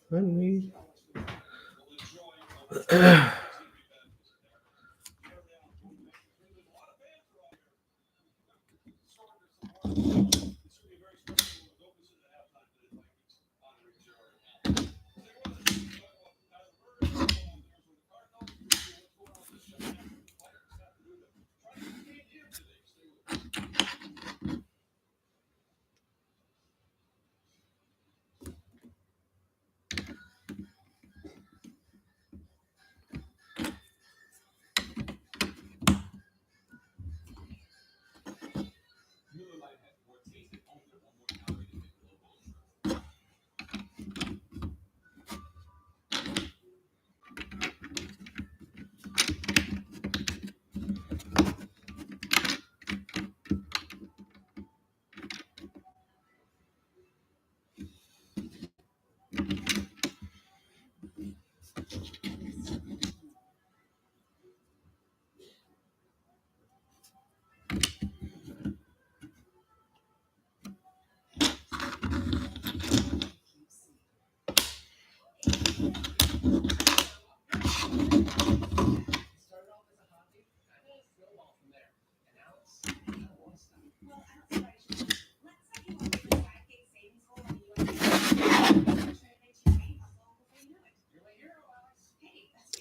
Honey.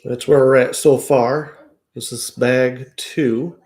That's where we're at so far. This is bag 2.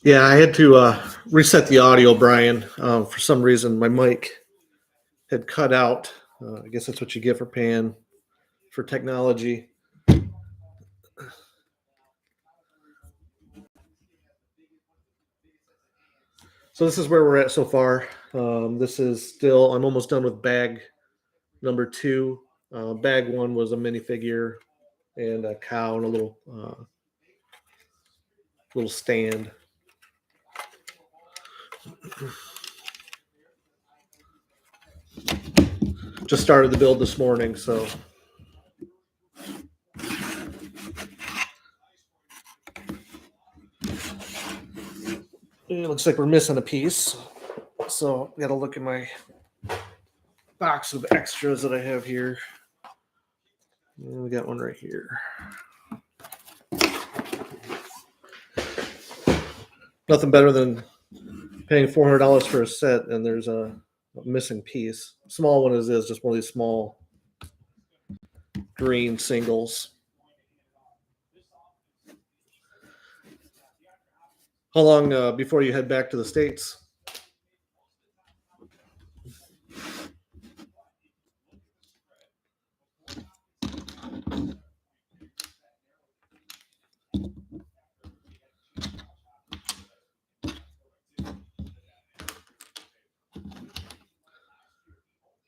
Yeah, I had to reset the audio, Brian. For some reason, my mic had cut out. I guess that's what you get for paying for technology. So this is where we're at so far. This is still, I'm almost done with bag number 2. Bag 1 was a minifigure and a cow and a little stand. Just started the build this morning, so it looks like we're missing a piece. So got to look at my box of extras that I have here. And we got one right here. Nothing better than paying $400 for a set and there's a missing piece. Small one is just one of these small green singles. How long before you head back to the States?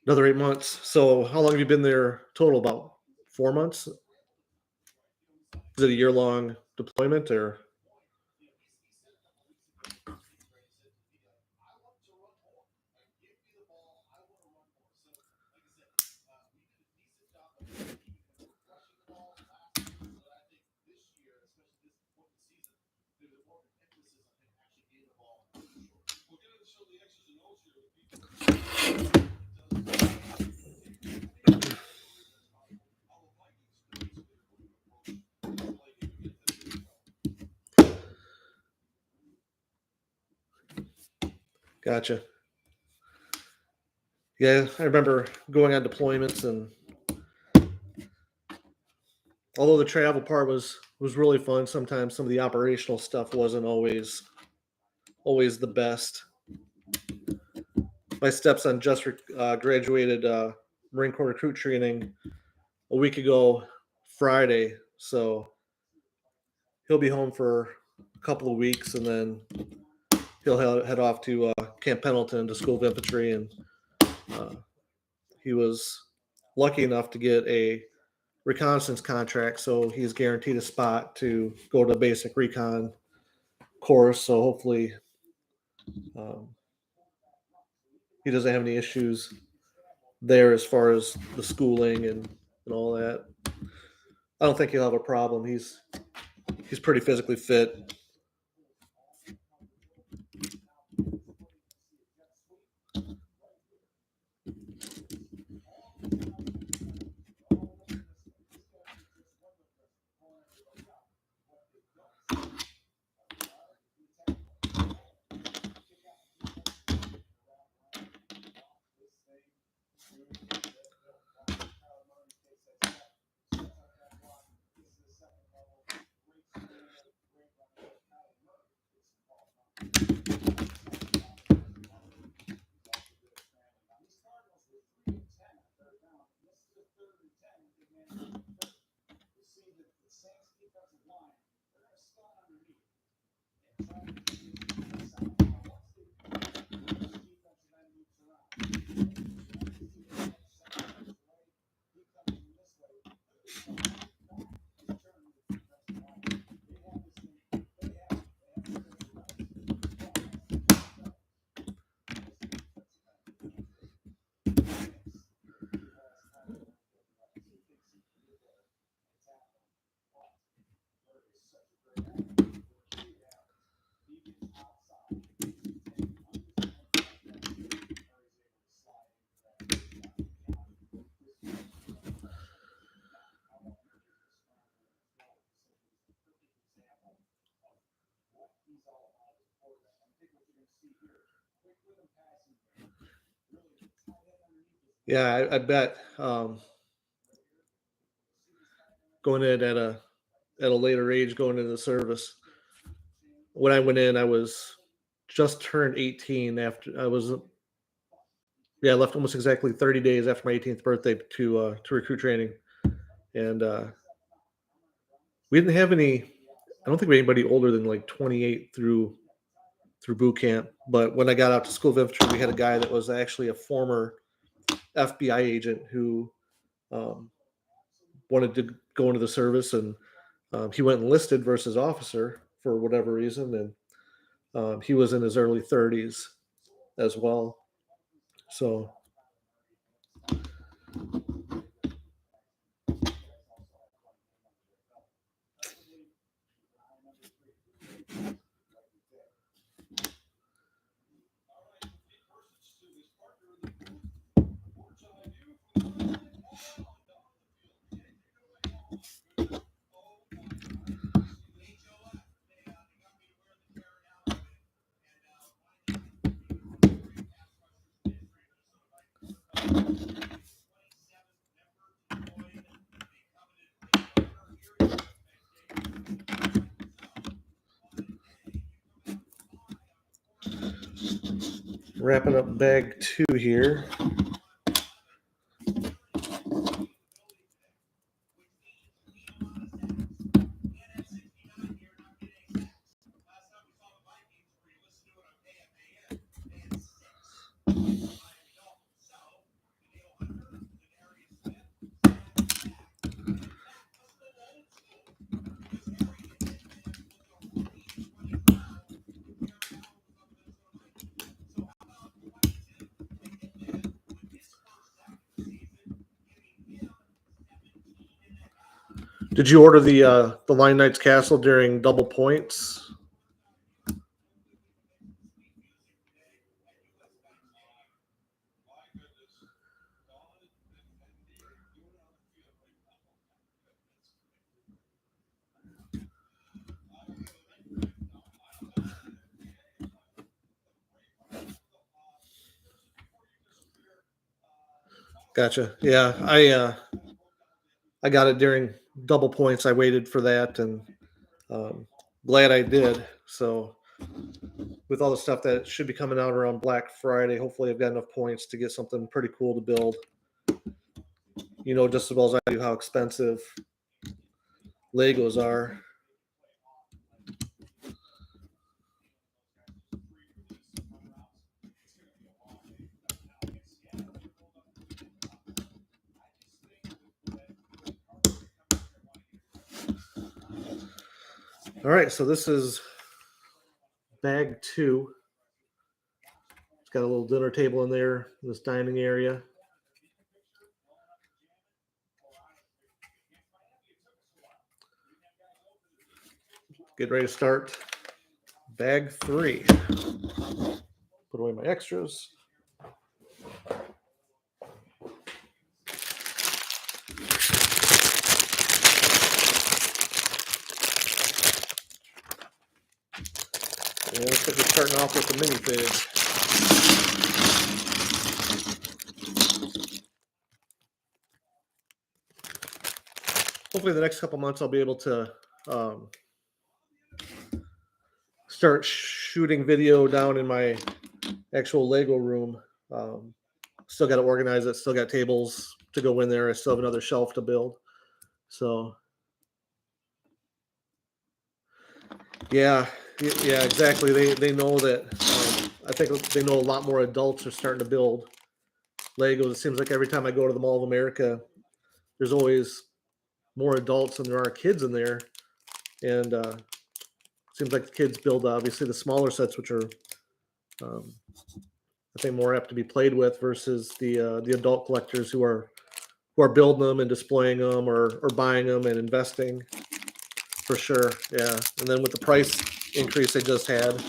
Another 8 months. So how long have you been there total? About 4 months? Is it a year-long deployment or? Gotcha. Yeah, I remember going on deployments, and although the travel part was really fun, sometimes some of the operational stuff wasn't always the best. My stepson just graduated Marine Corps recruit training a week ago Friday, so he'll be home for a couple of weeks, and then he'll head off to Camp Pendleton to School of Infantry, and uh, he was lucky enough to get a reconnaissance contract, so he's guaranteed a spot to go to basic recon course. So hopefully, um, he doesn't have any issues there as far as the schooling and all that. I don't think he'll have a problem. He's pretty physically fit. Yeah, I bet going in at a later age, going into the service, when I went in, I was just turned 18 after I was I left almost exactly 30 days after my 18th birthday to recruit training, and we didn't have any. I don't think we had anybody older than like 28 through boot camp. But when I got out to School of Infantry, we had a guy that was actually a former FBI agent who um, wanted to go into the service, and he went enlisted versus officer for whatever reason, and he was in his early 30s as well. So wrapping up bag 2 here. Did you order the Line Knight's Castle during double points? Gotcha. Yeah, I got it during double points. I waited for that, and um, glad I did. So with all the stuff that should be coming out around Black Friday, hopefully I've got enough points to get something pretty cool to build. You know just as well as I do how expensive Legos are. All right, so this is bag 2. It's got a little dinner table in there, this dining area. Get ready to start bag 3. Put away my extras. And looks like we're starting off with the minifig. Hopefully, the next couple months, I'll be able to start shooting video down in my actual Lego room. Still got to organize it. Still got tables to go in there. I still have another shelf to build. So, yeah, exactly. They know that. I think they know a lot more adults are starting to build Legos. It seems like every time I go to the Mall of America, there's always more adults than there are kids in there, and seems like the kids build obviously the smaller sets, which are I think more apt to be played with versus the adult collectors who are building them and displaying them or buying them and investing for sure. Yeah, and then with the price increase they just had,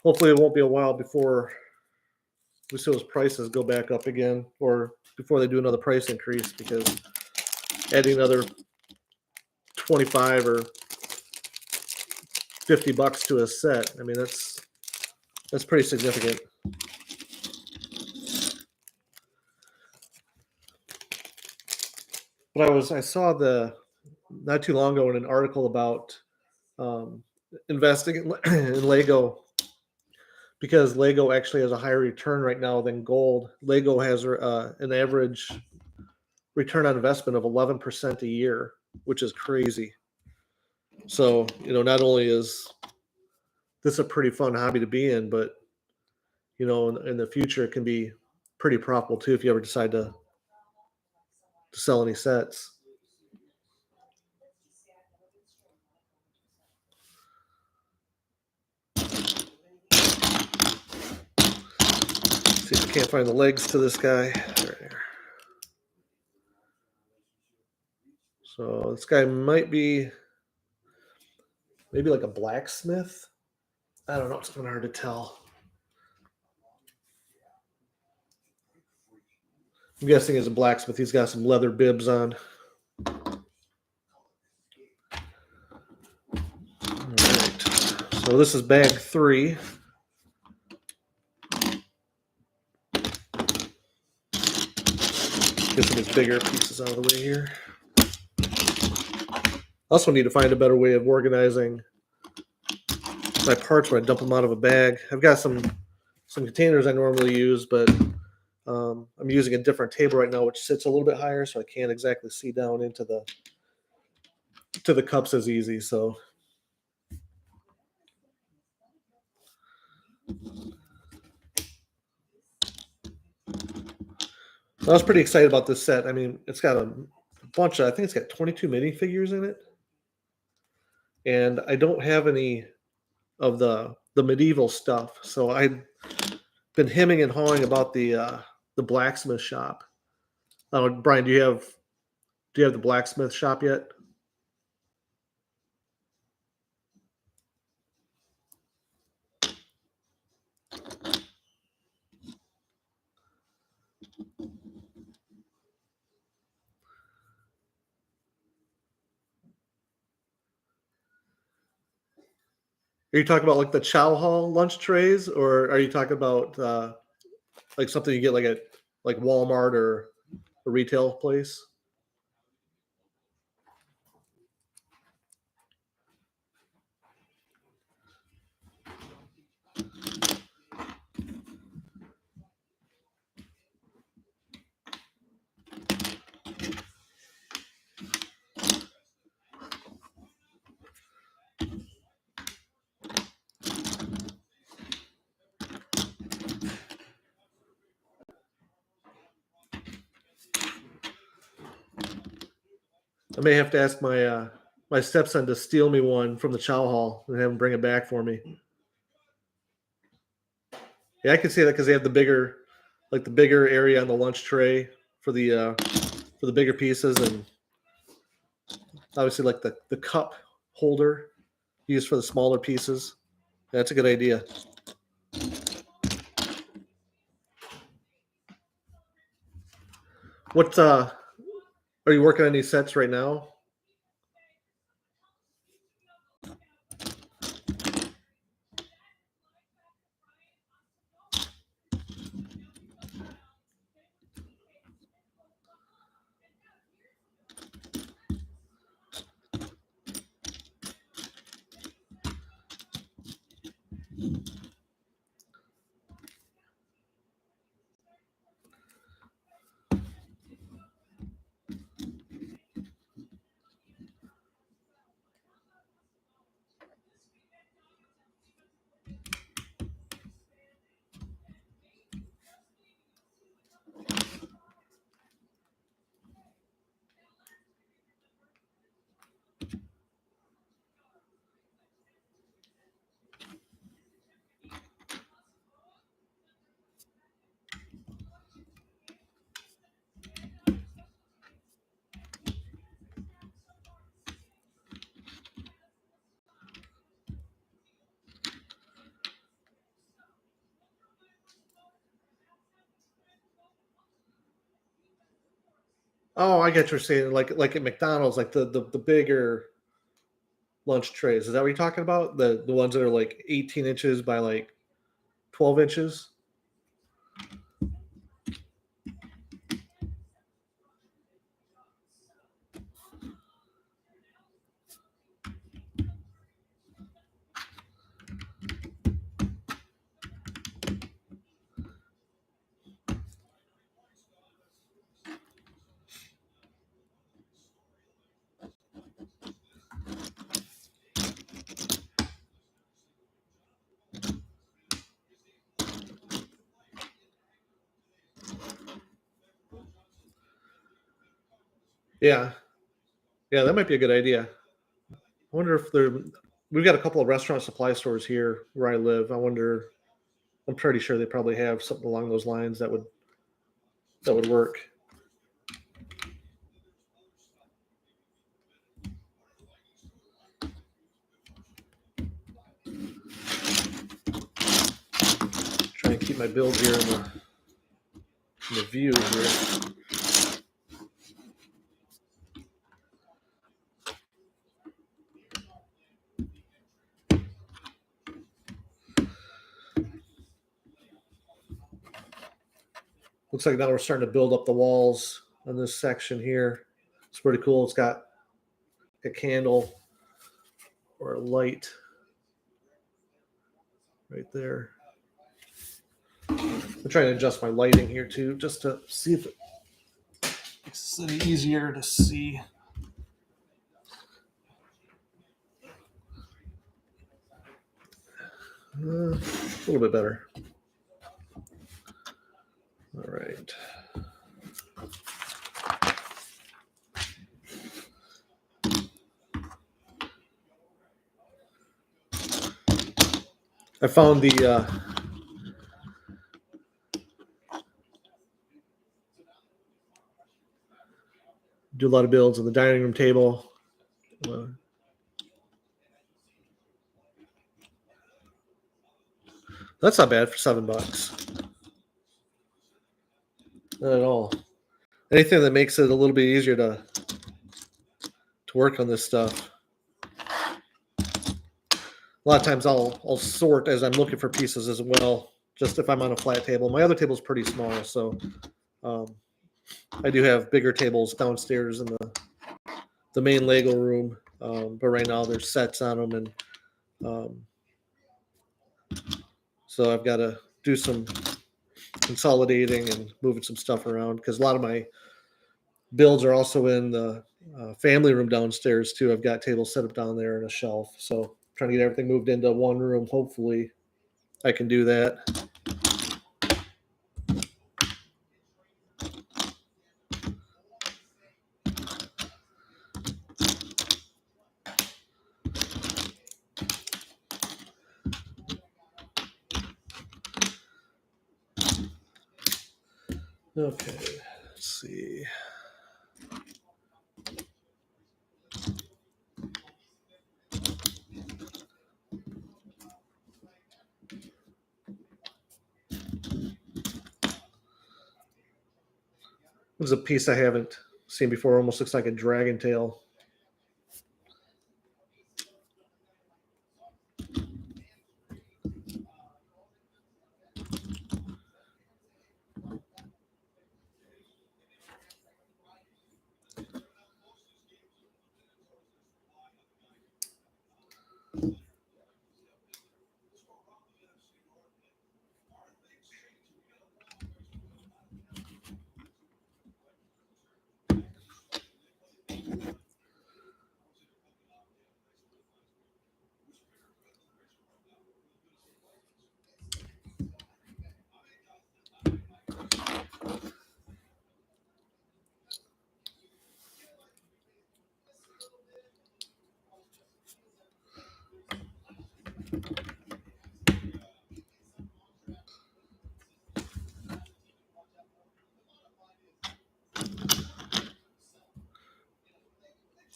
hopefully it won't be a while before we see those prices go back up again, or before they do another price increase, because adding another 25 or $50 to a set, I mean that's pretty significant. But I saw not too long ago in an article about investing in Lego, because Lego actually has a higher return right now than gold. Lego has an average return on investment of 11% a year, which is crazy. So, not only is this a pretty fun hobby to be in, but in the future it can be pretty profitable too if you ever decide to sell any sets. See if I can't find the legs to this guy. There. So this guy might be maybe like a blacksmith. I don't know. It's kind of hard to tell. I'm guessing he's a blacksmith. He's got some leather bibs on. All right. So this is bag 3. Get some of these bigger pieces out of the way here. Also need to find a better way of organizing my parts when I dump them out of a bag. I've got some containers I normally use, but I'm using a different table right now, which sits a little bit higher, so I can't exactly see down into the cups as easy. So I was pretty excited about this set. I mean, it's got a bunch of, I think it's got 22 minifigures in it. And I don't have any of the medieval stuff. So I've been hemming and hawing about the blacksmith shop. Brian, do you have the blacksmith shop yet? Are you talking about like the Chow Hall lunch trays, or are you talking about like something you get like at like Walmart or a retail place? I may have to ask my stepson to steal me one from the Chow Hall and have him bring it back for me. Yeah, I can see that because they have the bigger area on the lunch tray for the bigger pieces, and obviously like the cup holder used for the smaller pieces. That's a good idea. What are you working on these sets right now? Oh, I get what you're saying. Like at McDonald's, like the bigger lunch trays. Is that what you're talking about? The ones that are like 18 inches by like 12 inches? Yeah, yeah, that might be a good idea. I wonder if there. We've got a couple of restaurant supply stores here where I live. I wonder. I'm pretty sure they probably have something along those lines that would work. Try and keep my build here in the view here. Looks like now we're starting to build up the walls on this section here. It's pretty cool. It's got a candle or a light right there. I'm trying to adjust my lighting here too, just to see if it makes it any easier to see. A little bit better. All right. I found do a lot of builds on the dining room table. That's not bad for $7. Not at all. Anything that makes it a little bit easier to work on this stuff. A lot of times I'll sort as I'm looking for pieces as well. Just if I'm on a flat table. My other table is pretty small, so I do have bigger tables downstairs in the main Lego room. But right now there's sets on them, and so I've got to do some consolidating and moving some stuff around because a lot of my builds are also in the family room downstairs too. I've got tables set up down there and a shelf, so trying to get everything moved into one room. Hopefully, I can do that. Okay, let's see. This is a piece I haven't seen before. Almost looks like a dragon tail.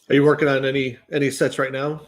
Are you working on any sets right now?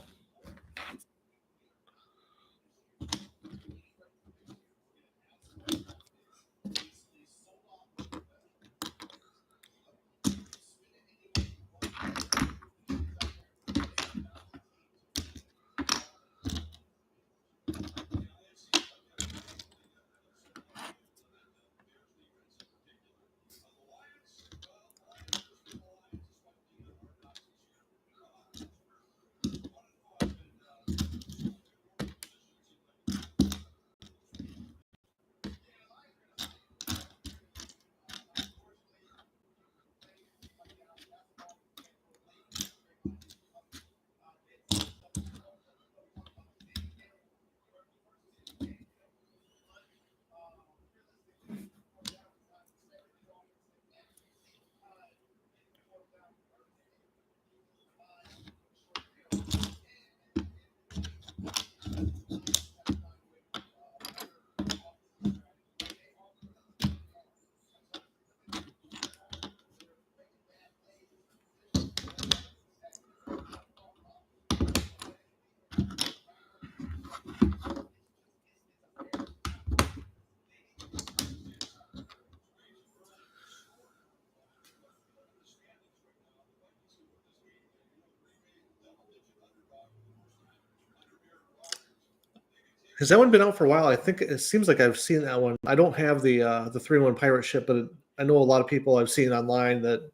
Has that one been out for a while? I think it seems like I've seen that one. I don't have the 3-in-1 pirate ship, but I know a lot of people I've seen online that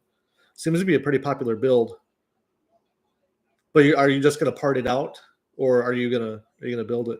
seems to be a pretty popular build. But are you just going to part it out, or are you gonna build it?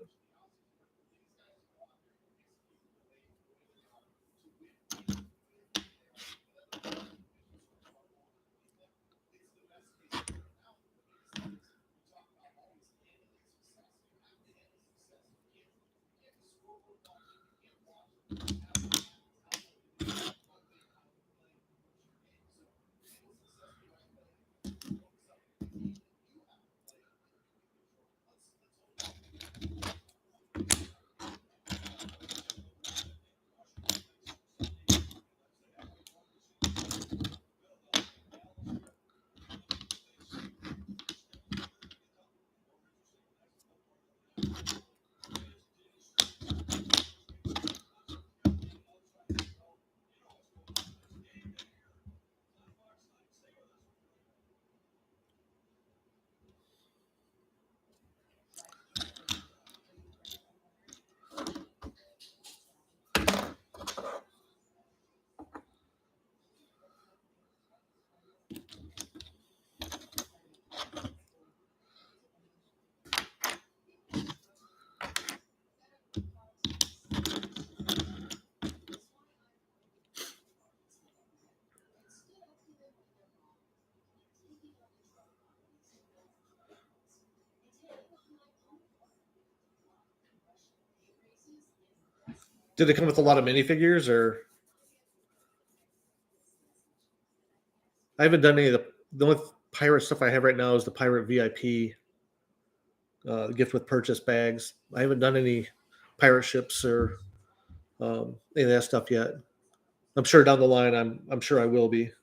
Did it come with a lot of minifigures, or I haven't done any of the only pirate stuff I have right now is the pirate VIP gift with purchase bags. I haven't done any pirate ships or any of that stuff yet. I'm sure down the line, I'm sure I will be.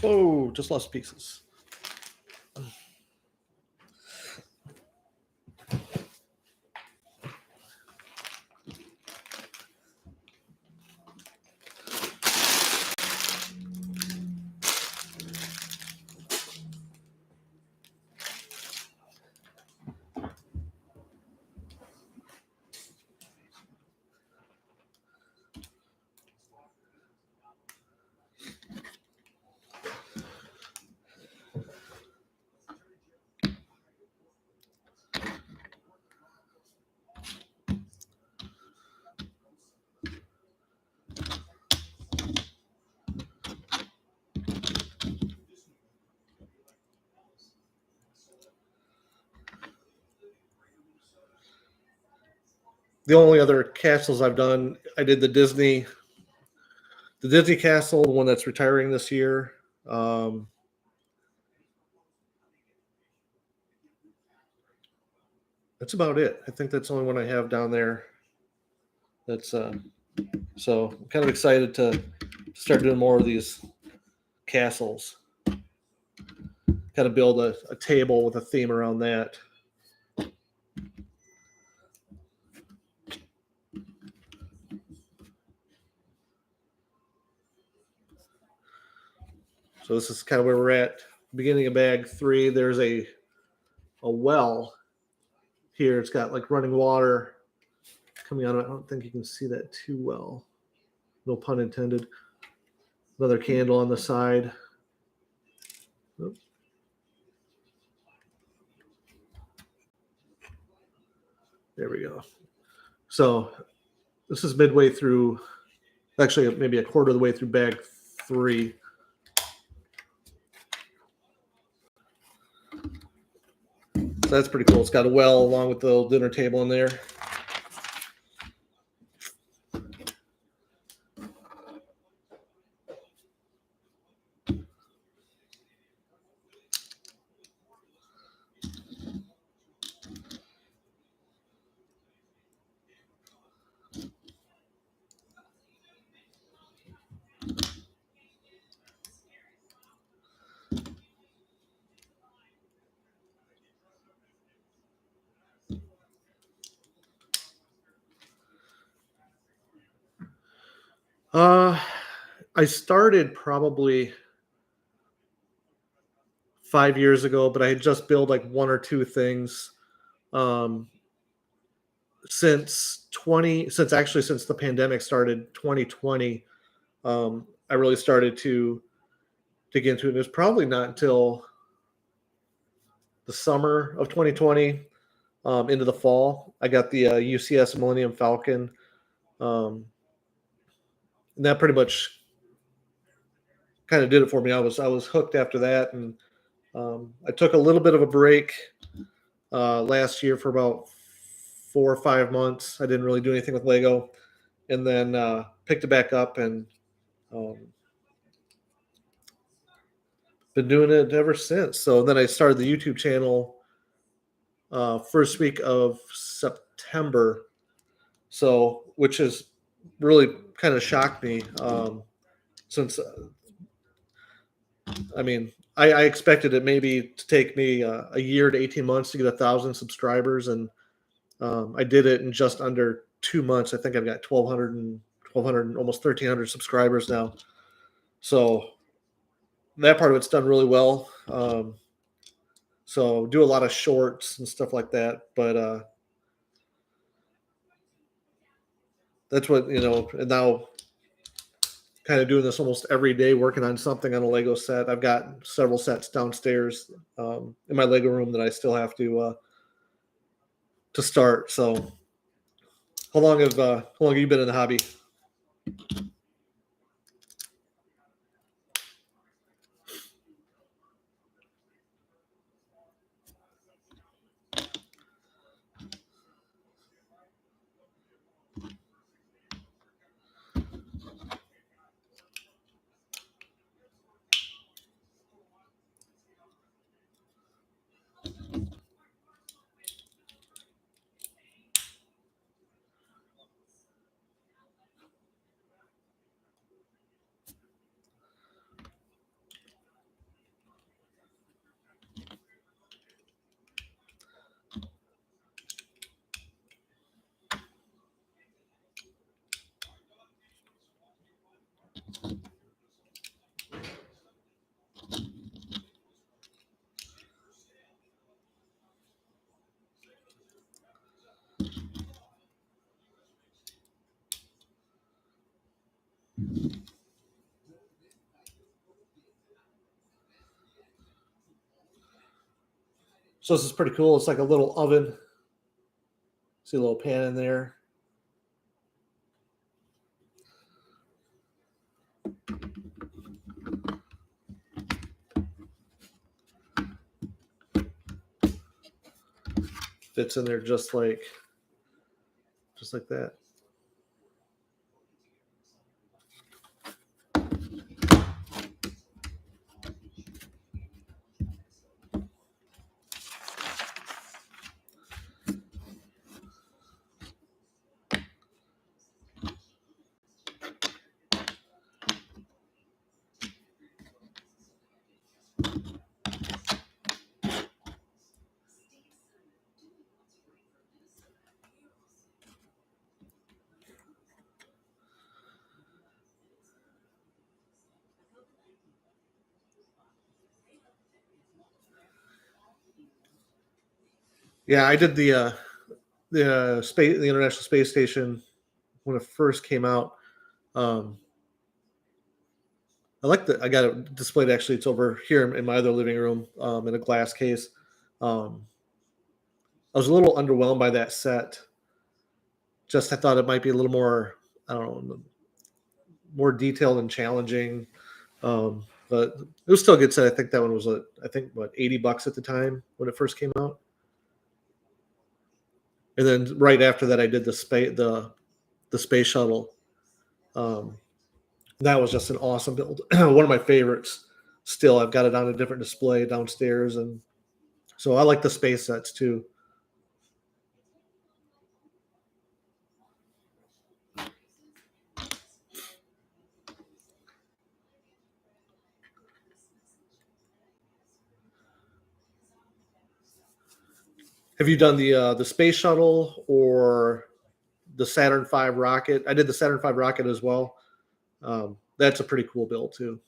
Oh, just lost pieces. The only other castles I've done, I did the Disney castle, the one that's retiring this year. Um, that's about it. I think that's the only one I have down there. That's so I'm kind of excited to start doing more of these castles. Kind of build a table with a theme around that. So this is kind of where we're at. Beginning of bag 3. There's a well here. It's got like running water coming out of it. I don't think you can see that too well. No pun intended. Another candle on the side. Oops. There we go. So this is midway through, actually maybe a quarter of the way through bag 3. So that's pretty cool. It's got a well along with the little dinner table in there. I started probably 5 years ago, but I had just built like one or two things. Um, since the pandemic started, 2020, I really started to dig into it. It was probably not until the summer of 2020, into the fall. I got the UCS Millennium Falcon, and that pretty much kind of did it for me. I was hooked after that, and I took a little bit of a break last year for about 4 or 5 months. I didn't really do anything with Lego, and then picked it back up and um, been doing it ever since. So then I started the YouTube channel first week of September, so which has really kind of shocked me, since I mean I expected it maybe to take me a year to 18 months to get 1,000 subscribers, and I did it in just under 2 months. I think I've got 1,200, almost 1,300 subscribers now. So that part of it's done really well. So do a lot of shorts and stuff like that. But that's what, and now kind of doing this almost every day, working on something on a Lego set. I've got several sets downstairs in my Lego room that I still have to start. So how long have you been in the hobby? So this is pretty cool. It's like a little oven. See a little pan in there. Fits in there just like that. Yeah, I did the International Space Station when it first came out. Um, I got it displayed. Actually, it's over here in my other living room, in a glass case. I was a little underwhelmed by that set. Just I thought it might be a little more, I don't know, more detailed and challenging. But it was still a good set. I think that one was I think what, $80 at the time when it first came out. And then right after that, I did the space shuttle. Um, that was just an awesome build. One of my favorites. Still, I've got it on a different display downstairs, and so I like the space sets too. Have you done the space shuttle or the Saturn V rocket? I did the Saturn V rocket as well. That's a pretty cool build too.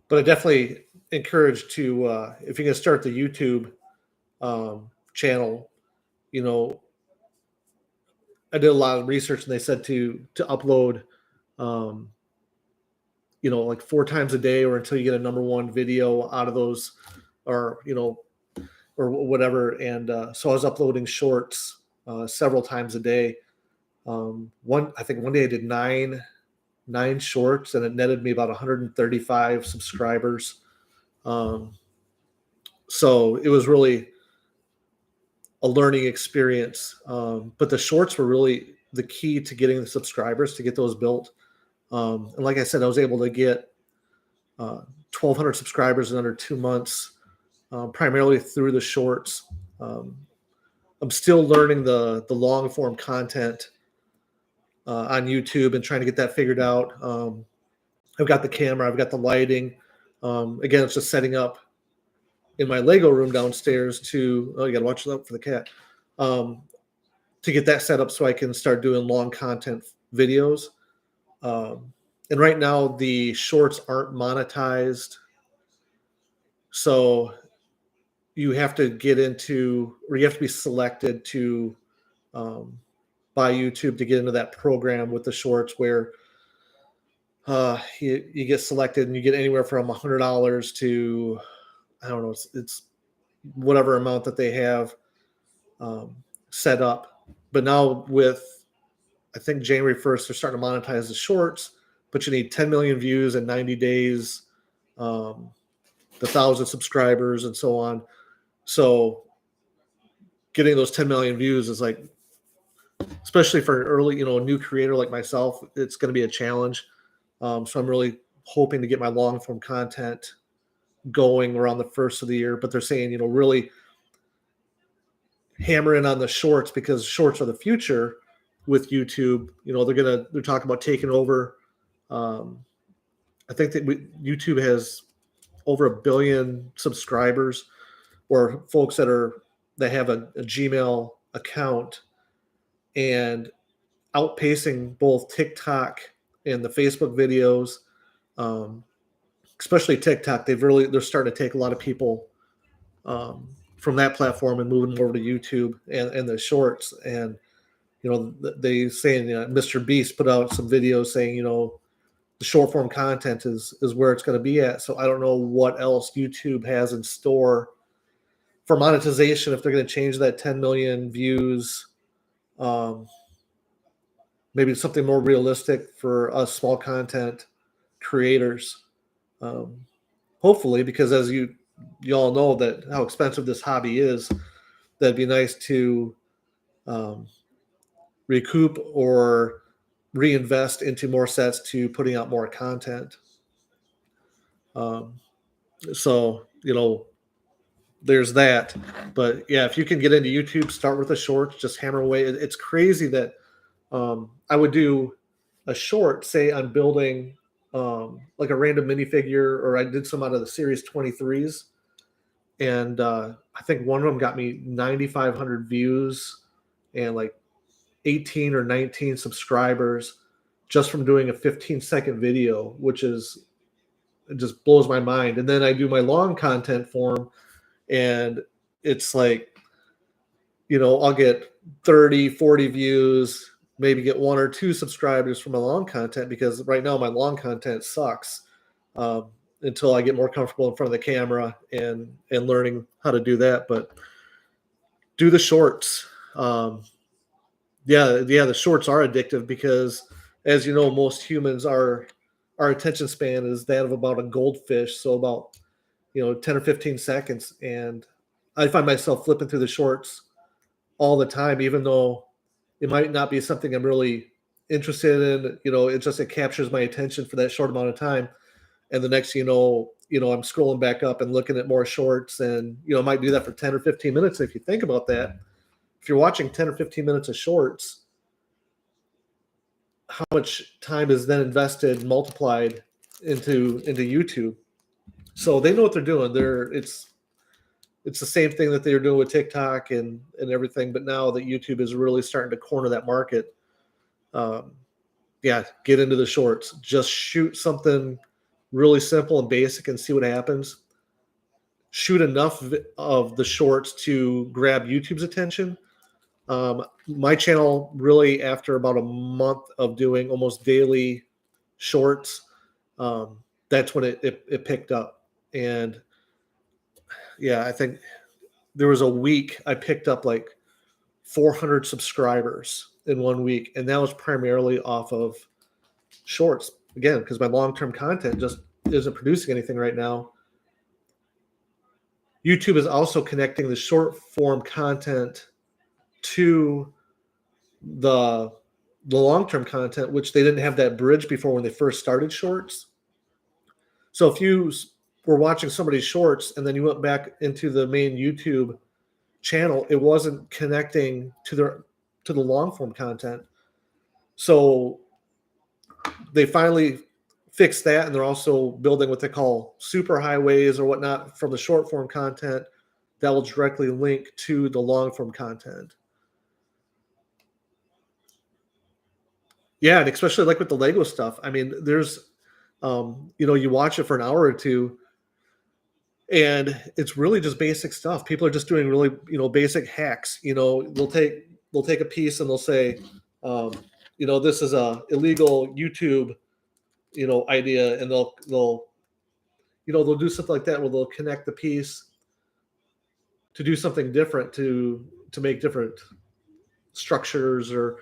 But I definitely encourage to, if you're going to start the YouTube channel, you know, I did a lot of research and they said to upload, um, like 4 times a day or until you get a number one video out of those, or or whatever. And so I was uploading shorts several times a day. I think one day I did nine shorts, and it netted me about 135 subscribers. Um, so it was really a learning experience. But the shorts were really the key to getting the subscribers to get those built. And like I said, I was able to get 1,200 subscribers in under 2 months, primarily through the shorts. I'm still learning the long form content on YouTube and trying to get that figured out. I've got the camera, I've got the lighting. Again, it's just setting up in my Lego room downstairs to, oh, you got to watch out for the cat, to get that set up so I can start doing long content videos. And right now the shorts aren't monetized. So you have to get into, or you have to be selected to, by YouTube to get into that program with the shorts where you get selected and you get anywhere from $100 to, I don't know, it's whatever amount that they have set up. But now with, I think January 1st, they're starting to monetize the shorts, but you need 10 million views in 90 days, the 1,000 subscribers and so on. So getting those 10 million views is like, especially for an early, a new creator like myself, it's going to be a challenge. So I'm really hoping to get my long form content going around the first of the year. But they're saying, really hammer in on the shorts, because shorts are the future with YouTube. They're talking about taking over. I think that YouTube has over 1 billion subscribers, or folks that have a Gmail account, and outpacing both TikTok and the Facebook videos. Especially TikTok, they're starting to take a lot of people from that platform and moving them over to YouTube and the shorts. And they saying, Mr. Beast put out some videos saying, the short form content is where it's going to be at. So I don't know what else YouTube has in store for monetization, if they're going to change that 10 million views. Maybe something more realistic for us small content creators. Hopefully, because as you all know that how expensive this hobby is, that'd be nice to recoup or reinvest into more sets to putting out more content. So, there's that. But yeah, if you can get into YouTube, start with a short, just hammer away. It's crazy that I would do a short, say I'm building like a random minifigure, or I did some out of the Series 23s. And I think one of them got me 9,500 views and like 18 or 19 subscribers just from doing a 15-second video, which is, it just blows my mind. And then I do my long content form, and it's like, I'll get 30, 40 views, maybe get 1 or 2 subscribers from my long content, because right now my long content sucks, until I get more comfortable in front of the camera and learning how to do that. But do the shorts. The shorts are addictive because, as you know, most humans our attention span is that of about a goldfish, so about 10 or 15 seconds. And I find myself flipping through the shorts all the time, even though it might not be something I'm really interested in. It captures my attention for that short amount of time. And the next, I'm scrolling back up and looking at more shorts, and, I might do that for 10 or 15 minutes. If you think about that, if you're watching 10 or 15 minutes of shorts, how much time is then invested, multiplied into YouTube? So they know what they're doing. It's the same thing that they were doing with TikTok and everything, but now that YouTube is really starting to corner that market, get into the shorts. Just shoot something really simple and basic and see what happens. Shoot enough of the shorts to grab YouTube's attention. My channel, really, after about a month of doing almost daily shorts, that's when it picked up. And yeah, I think there was a week I picked up like 400 subscribers in 1 week, and that was primarily off of shorts. Again, because my long-term content just isn't producing anything right now. YouTube is also connecting the short-form content to the long-term content, which they didn't have that bridge before when they first started shorts. So if you were watching somebody's shorts and then you went back into the main YouTube channel, it wasn't connecting to the long-form content. So they finally fixed that, and they're also building what they call super highways or whatnot from the short-form content that will directly link to the long-form content. Yeah, and especially like with the Lego stuff. I mean, there's, you watch it for an hour or two, and it's really just basic stuff. People are just doing really, basic hacks. They'll take a piece and they'll say, this is a illegal YouTube, idea, and they'll do something like that where they'll connect the piece to do something different, to make different structures or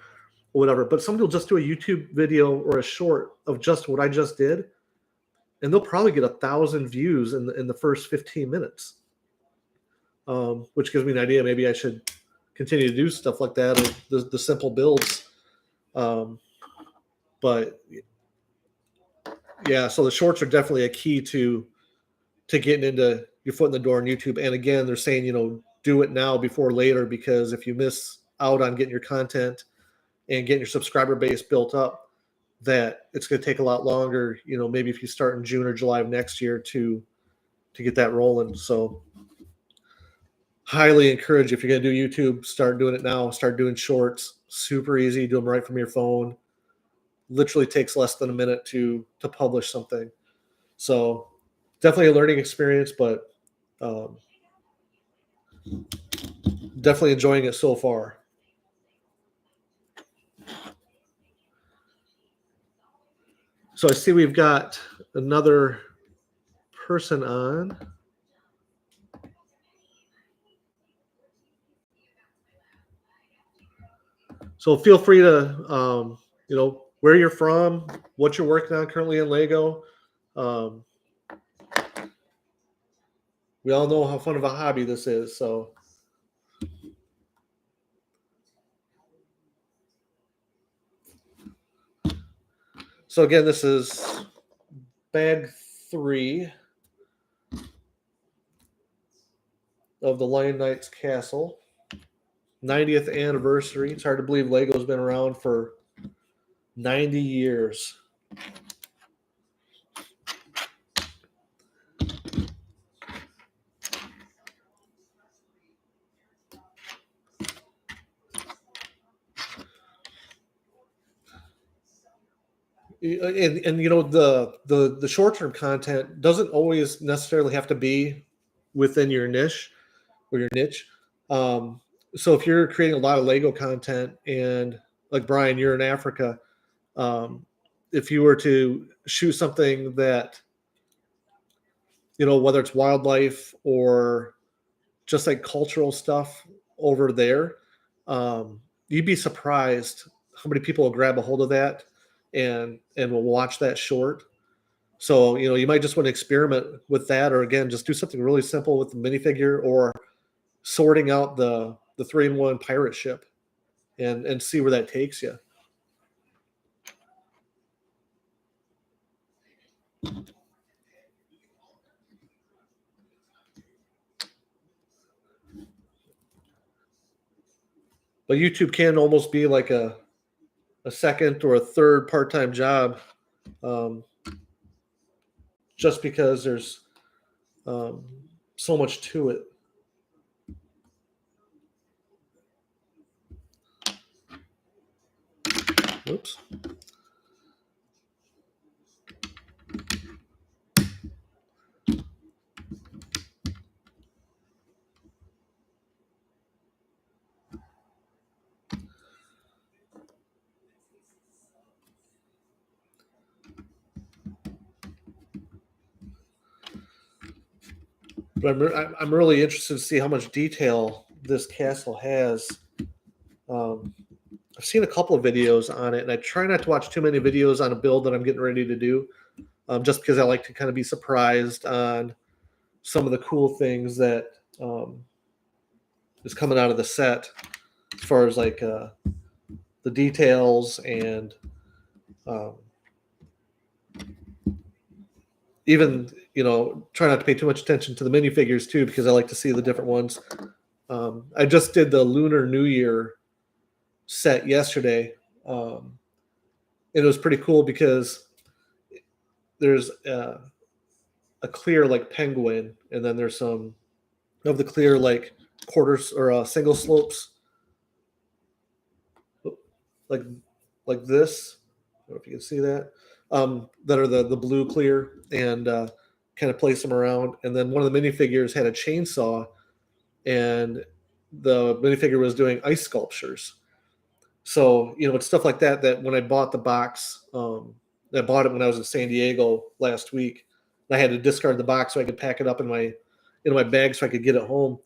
whatever. But somebody will just do a YouTube video or a short of just what I just did, and they'll probably get 1,000 views in the first 15 minutes, which gives me an idea. Maybe I should continue to do stuff like that, or the simple builds. But yeah, so the shorts are definitely a key to getting into your foot in the door on YouTube. And again, they're saying, do it now before later, because if you miss out on getting your content and getting your subscriber base built up, that it's going to take a lot longer, maybe if you start in June or July of next year to get that rolling. So highly encourage, if you're going to do YouTube, start doing it now. Start doing shorts. Super easy. Do them right from your phone. Literally takes less than a minute to publish something. So definitely a learning experience, but definitely enjoying it so far. So I see we've got another person on. So feel free to, where you're from, what you're working on currently in Lego. We all know how fun of a hobby this is. So So again, this is bag 3 of the Lion Knights Castle. 90th anniversary. It's hard to believe Lego's been around for 90 years. And you know, the short-term content doesn't always necessarily have to be within your niche or your niche. So if you're creating a lot of Lego content, and like Brian, you're in Africa, if you were to shoot something that, you know, whether it's wildlife or just like cultural stuff over there, you'd be surprised how many people will grab a hold of that and will watch that short. So, you know, you might just want to experiment with that, or again, just do something really simple with the minifigure, or sorting out the 3-in-1 pirate ship, and see where that takes you. But YouTube can almost be like a second or a third part-time job, um, just because there's um, so much to it. Oops. But I'm really interested to see how much detail this castle has. Um, I've seen a couple of videos on it, and I try not to watch too many videos on a build that I'm getting ready to do, just because I like to kind of be surprised on some of the cool things that is coming out of the set, as far as like the details, and um, even, you know, try not to pay too much attention to the minifigures too, because I like to see the different ones. I just did the Lunar New Year set yesterday. It was pretty cool because there's a clear like penguin, and then there's some of the clear like quarters or single slopes, like this. I don't know if you can see that. That are the blue clear, and kind of place them around. And then one of the minifigures had a chainsaw, and the minifigure was doing ice sculptures. So, you know, it's stuff like that that when I bought the box, I bought it when I was in San Diego last week. I had to discard the box so I could pack it up in my bag so I could get it home.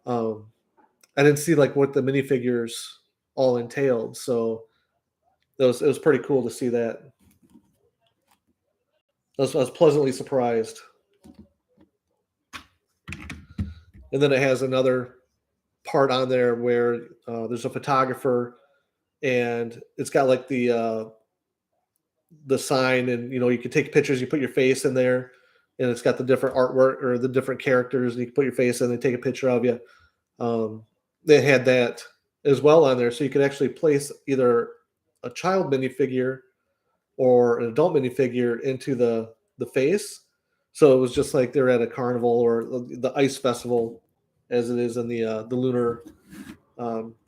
Um, I didn't see like what the minifigures all entailed, so it was pretty cool to see that. I was pleasantly surprised. And then it has another part on there where there's a photographer, and it's got like the sign, and you know, you can take pictures, you put your face in there, and it's got the different artwork or the different characters, and you can put your face in, they take a picture of you. They had that as well on there, so you could actually place either a child minifigure or an adult minifigure into the face. So it was just like they're at a carnival or the ice festival, as it is in the Lunar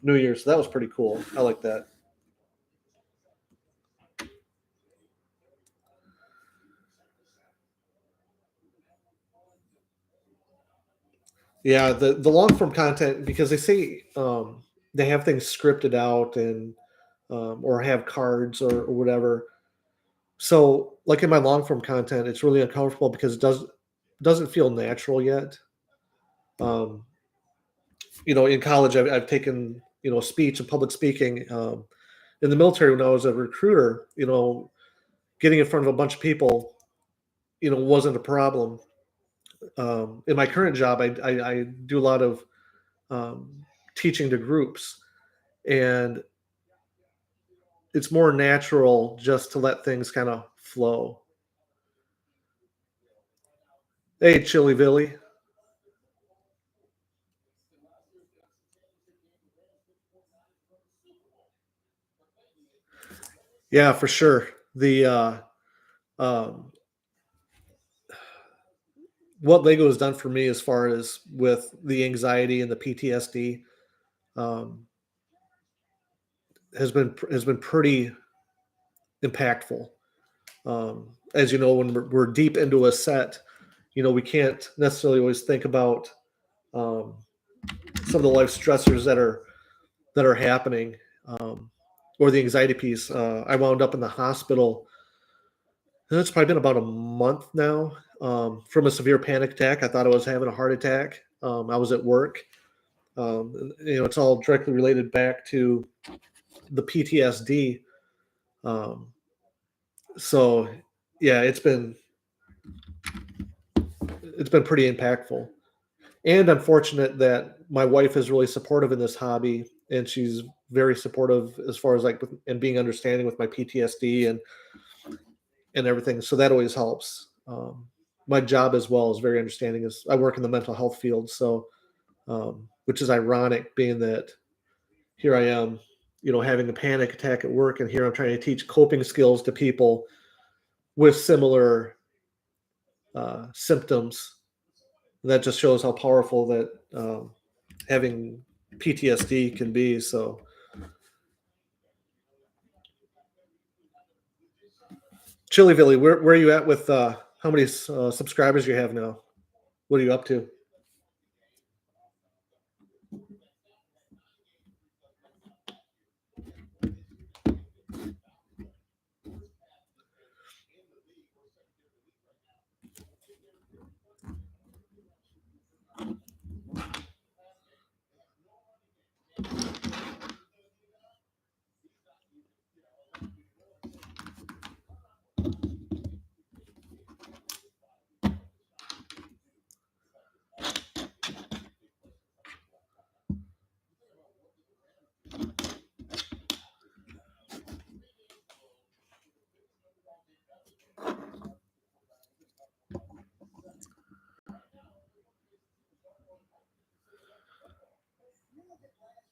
New Year. So that was pretty cool. I like that. Yeah, the long form content, because they say they have things scripted out, and or have cards or whatever. So like in my long form content, it's really uncomfortable because it doesn't feel natural yet. Um, you know, in college, I've taken, you know, speech and public speaking. In the military, when I was a recruiter, you know, getting in front of a bunch of people, you know, wasn't a problem. In my current job, I do a lot of um, teaching to groups, and it's more natural just to let things kind of flow. Hey, Chili Billy. Yeah, for sure. The um, what Lego has done for me as far as with the anxiety and the PTSD um, has been pretty impactful. As you know, when we're deep into a set, we can't necessarily always think about um, some of the life stressors that are happening, um, or the anxiety piece. I wound up in the hospital. And it's probably been about a month now, from a severe panic attack. I thought I was having a heart attack. I was at work. It's all directly related back to the PTSD. Um, so, yeah, it's been pretty impactful. And I'm fortunate that my wife is really supportive in this hobby, and she's very supportive as far as like and being understanding with my PTSD and everything. So that always helps. My job as well is very understanding. As I work in the mental health field, so which is ironic, being that here I am, having a panic attack at work, and here I'm trying to teach coping skills to people with similar symptoms. And that just shows how powerful that having PTSD can be. So, Chili Billy, where are you at with how many subscribers you have now? What are you up to?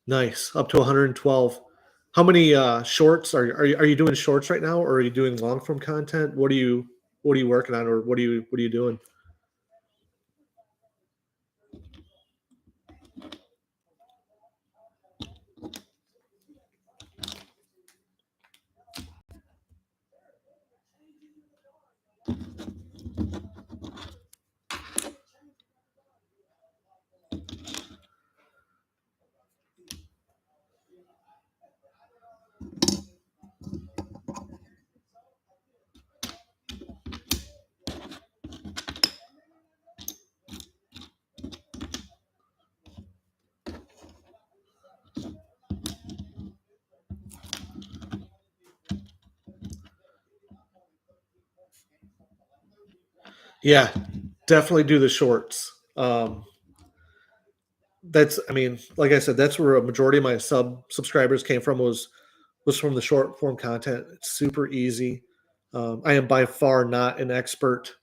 Nice, up to 112. How many shorts are you doing shorts right now, or are you doing long form content? What are you working on, or what are you doing? Yeah, definitely do the shorts. That's I mean, like I said, that's where a majority of my subscribers came from, was from the short form content. It's super easy. I am by far not an expert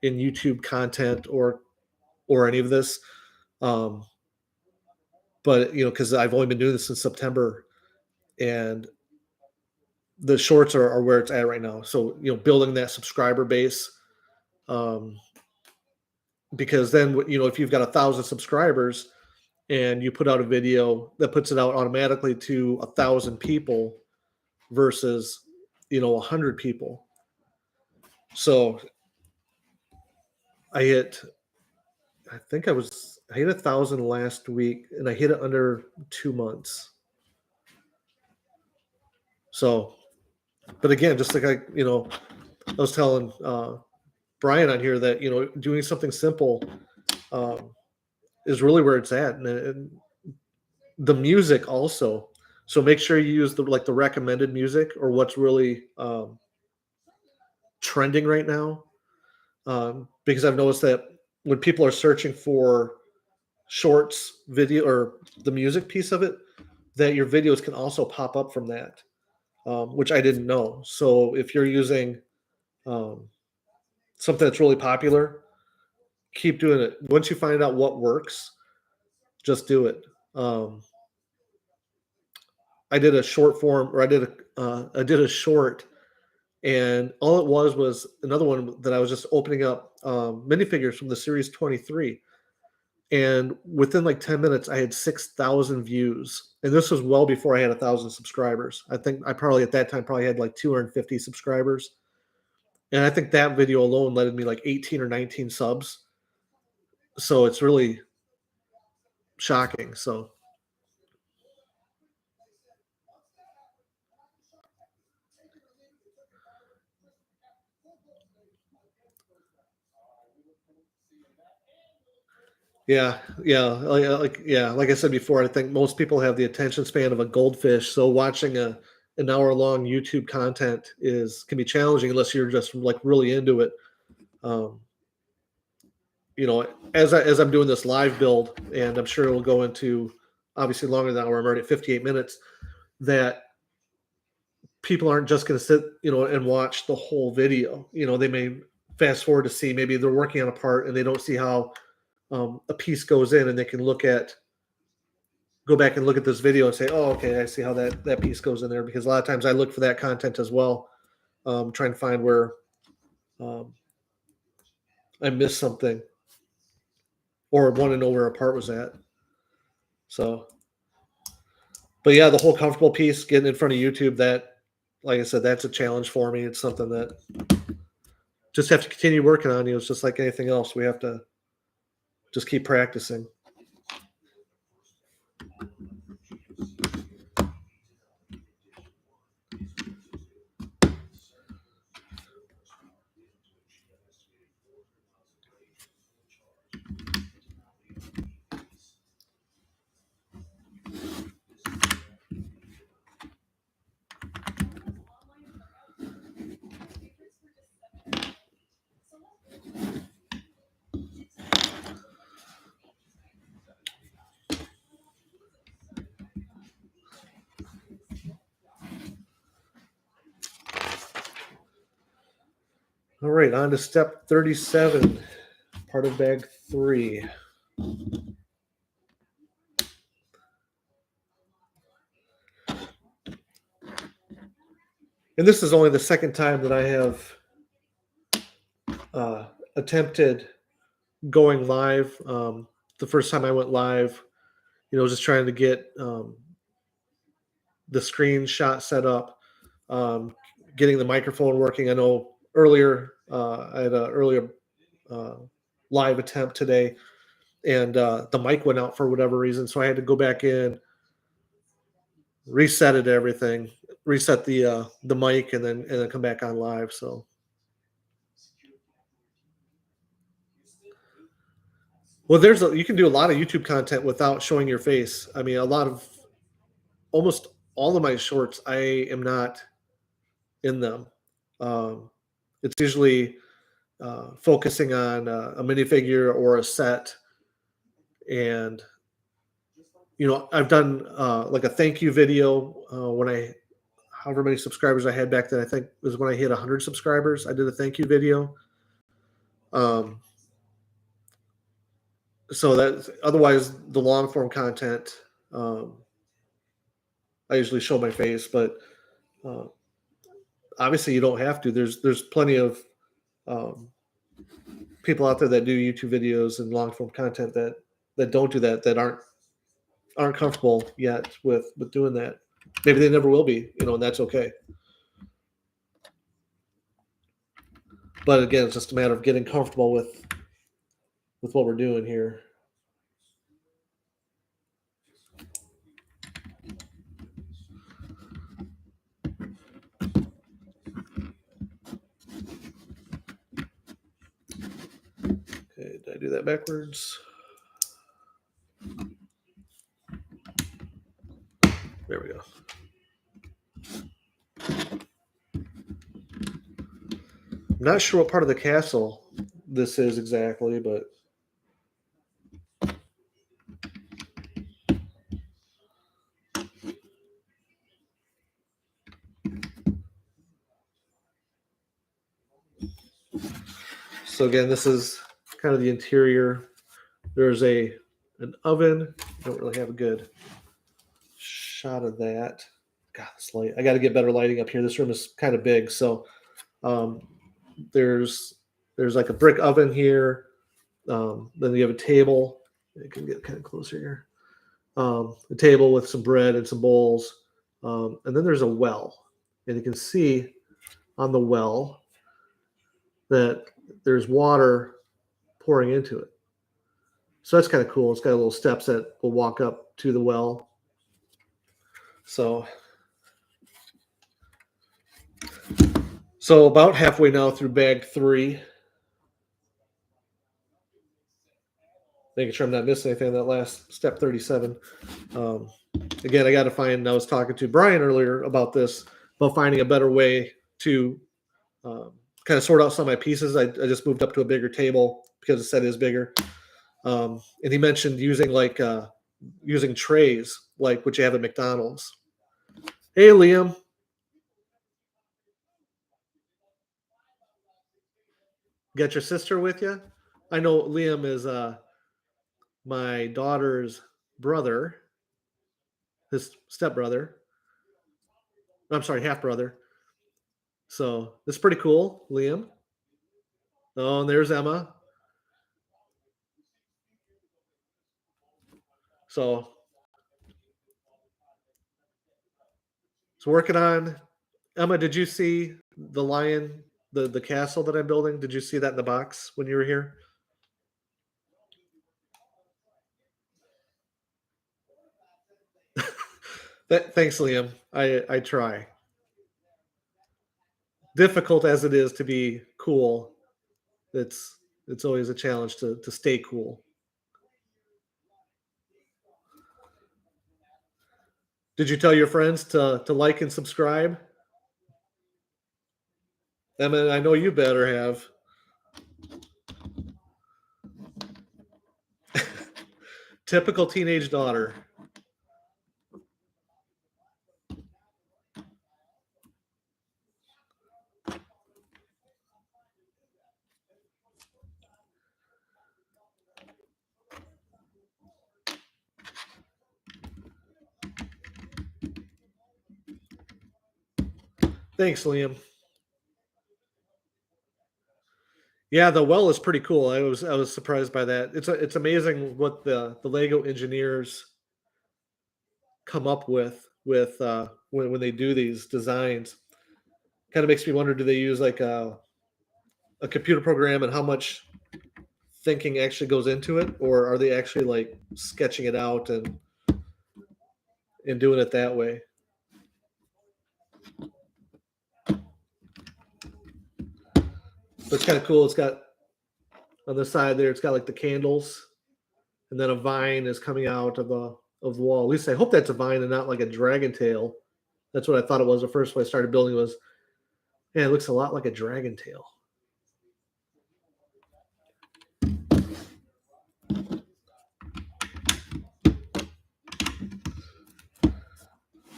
in YouTube content or any of this. Um, but because I've only been doing this since September, and the shorts are where it's at right now. So building that subscriber base, um, because then if you've got 1,000 subscribers and you put out a video that puts it out automatically to 1,000 people versus 100 people. So I hit, I think I hit 1,000 last week, and I hit it under 2 months. So, but again, just like I was telling Brian on here that doing something simple um, is really where it's at, and the music also. So make sure you use the recommended music, or what's really trending right now, because I've noticed that when people are searching for shorts video or the music piece of it, that your videos can also pop up from that. which I didn't know. So if you're using um, something that's really popular, keep doing it. Once you find out what works, just do it. Um, I did a short form, or I did a short, and all it was another one that I was just opening up minifigures from the Series 23. And within like 10 minutes, I had 6,000 views. And this was well before I had 1,000 subscribers. I think I probably at that time probably had like 250 subscribers. And I think that video alone led me like 18 or 19 subs. So it's really shocking. So yeah, like I said before, I think most people have the attention span of a goldfish. So watching a an hour long YouTube content is can be challenging unless you're just like really into it. Um, you know, as I'm doing this live build, and I'm sure it'll go into obviously longer than an hour. I'm already at 58 minutes. That people aren't just going to sit, and watch the whole video. They may fast forward to see maybe they're working on a part and they don't see how a piece goes in, and they can go back and look at this video and say, oh, okay, I see how that piece goes in there. Because a lot of times I look for that content as well, trying to find where um, I missed something or want to know where a part was at. So, but yeah, the whole comfortable piece, getting in front of YouTube, that, like I said, that's a challenge for me. It's something that just have to continue working on. It's just like anything else. We have to just keep practicing. All right, on to step 37, part of bag 3. And this is only the second time that I have attempted going live. The first time I went live, just trying to get the screenshot set up, um, getting the microphone working. I know earlier, I had an earlier uh, live attempt today, and the mic went out for whatever reason. So I had to go back in, reset it, everything, reset the mic, and then come back on live. So, well, you can do a lot of YouTube content without showing your face. I mean, almost all of my shorts, I am not in them. Um, it's usually focusing on a minifigure or a set, and I've done like a thank you video when however many subscribers I had back then. I think it was when I hit 100 subscribers. I did a thank you video. Um, so that otherwise the long form content, um, I usually show my face, but uh, obviously you don't have to. There's plenty of um, people out there that do YouTube videos and long form content that don't do that aren't comfortable yet with doing that. Maybe they never will be, and that's okay. But again, it's just a matter of getting comfortable with what we're doing here. Okay, did I do that backwards? There we go. I'm not sure what part of the castle this is exactly, but So again, this is kind of the interior. There's an oven. Don't really have a good shot of that. God, this light. I got to get better lighting up here. This room is kind of big, so um, there's like a brick oven here. Then you have a table. I can get kind of closer here. A table with some bread and some bowls, and then there's a well, and you can see on the well that there's water pouring into it. So that's kind of cool. It's got little steps that will walk up to the well. So about halfway now through bag 3. Making sure I'm not missing anything on that last step 37. Again, I got to find, I was talking to Brian earlier about this, about finding a better way to kind of sort out some of my pieces. I just moved up to a bigger table because the set is bigger. And he mentioned using using trays like what you have at McDonald's. Hey, Liam. Got your sister with you? I know Liam is my daughter's brother, his stepbrother. I'm sorry, half brother. So that's pretty cool, Liam. Oh, and there's Emma. So working on Emma. Did you see the lion, the castle that I'm building? Did you see that in the box when you were here? Thanks, Liam. I try. Difficult as it is to be cool, it's always a challenge to stay cool. Did you tell your friends to like and subscribe? Emma, I know you better have. Typical teenage daughter. Thanks, Liam. Yeah, the well is pretty cool. I was surprised by that. It's amazing what the Lego engineers come up with when they do these designs. Kind of makes me wonder, do they use like a computer program, and how much thinking actually goes into it, or are they actually like sketching it out and doing it that way? But it's kind of cool. It's got on the side there, it's got like the candles, and then a vine is coming out of the wall. At least I hope that's a vine and not like a dragon tail. That's what I thought it was the first when I started building. Was, yeah, it looks a lot like a dragon tail.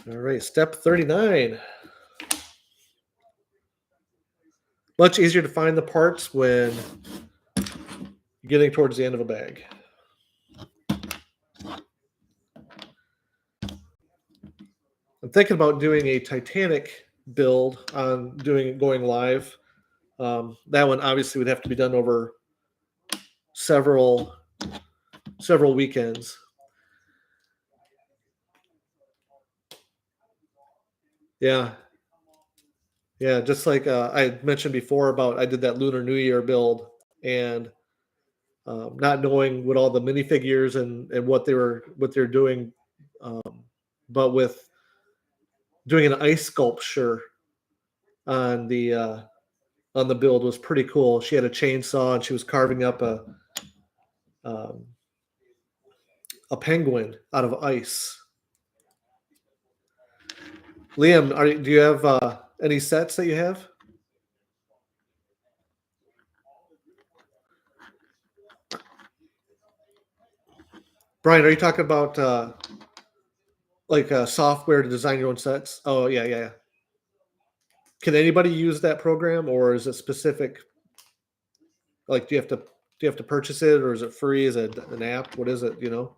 All right, step 39. Much easier to find the parts when you're getting towards the end of a bag. I'm thinking about doing a Titanic build on going live. That one obviously would have to be done over several weekends. Yeah, just like I mentioned before about I did that Lunar New Year build, and not knowing what all the minifigures and what they're doing, but with doing an ice sculpture on the build was pretty cool. She had a chainsaw and she was carving up um, a penguin out of ice. Liam, do you have any sets that you have? Brian, are you talking about like software to design your own sets? Oh, yeah. Can anybody use that program, or is it specific? Like, do you have to purchase it, or is it free? Is it an app? What is it? You know?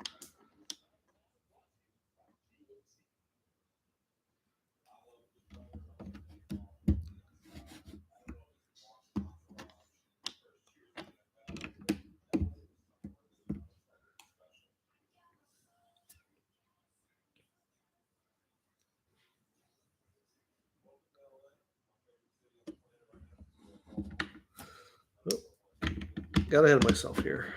Oh, got ahead of myself here.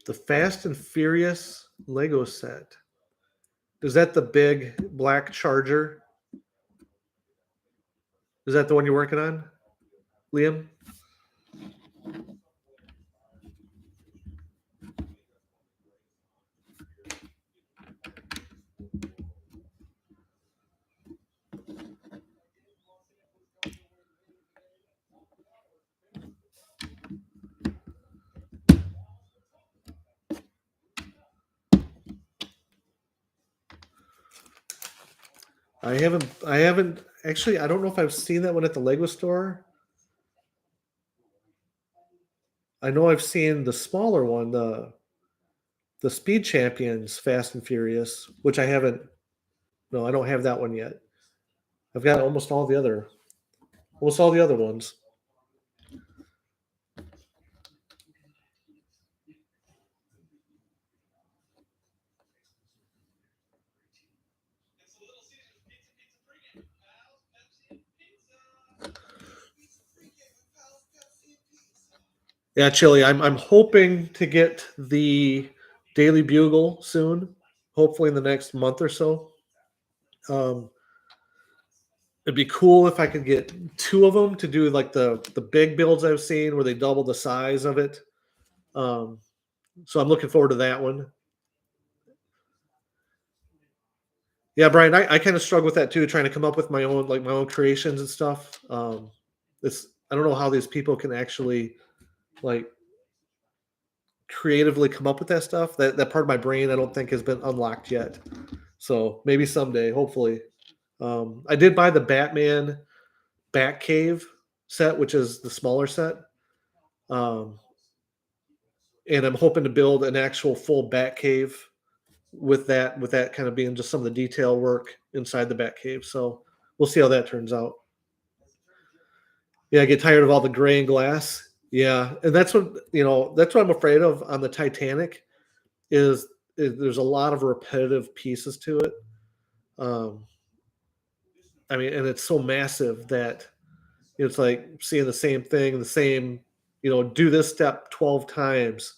The Fast and Furious Lego set. Is that the big black Charger? Is that the one you're working on, Liam? I haven't actually. I don't know if I've seen that one at the Lego store. I know I've seen the smaller one, the Speed Champions Fast and Furious, which I haven't. No, I don't have that one yet. I've got almost all the other ones. Yeah, Chili. I'm hoping to get the Daily Bugle soon. Hopefully in the next month or so. Um, it'd be cool if I could get two of them to do like the big builds I've seen where they double the size of it. Um, so I'm looking forward to that one. Yeah, Brian, I kind of struggle with that too, trying to come up with my own creations and stuff. It's I don't know how these people can actually like creatively come up with that stuff. That part of my brain I don't think has been unlocked yet. So maybe someday, hopefully. I did buy the Batman Batcave set, which is the smaller set. Um, and I'm hoping to build an actual full Batcave with that kind of being just some of the detail work inside the Batcave. So we'll see how that turns out. Yeah, I get tired of all the gray and glass. Yeah, and that's what I'm afraid of on the Titanic is, there's a lot of repetitive pieces to it. Um, I mean, and it's so massive that it's like seeing the same thing, the same, do this step 12 times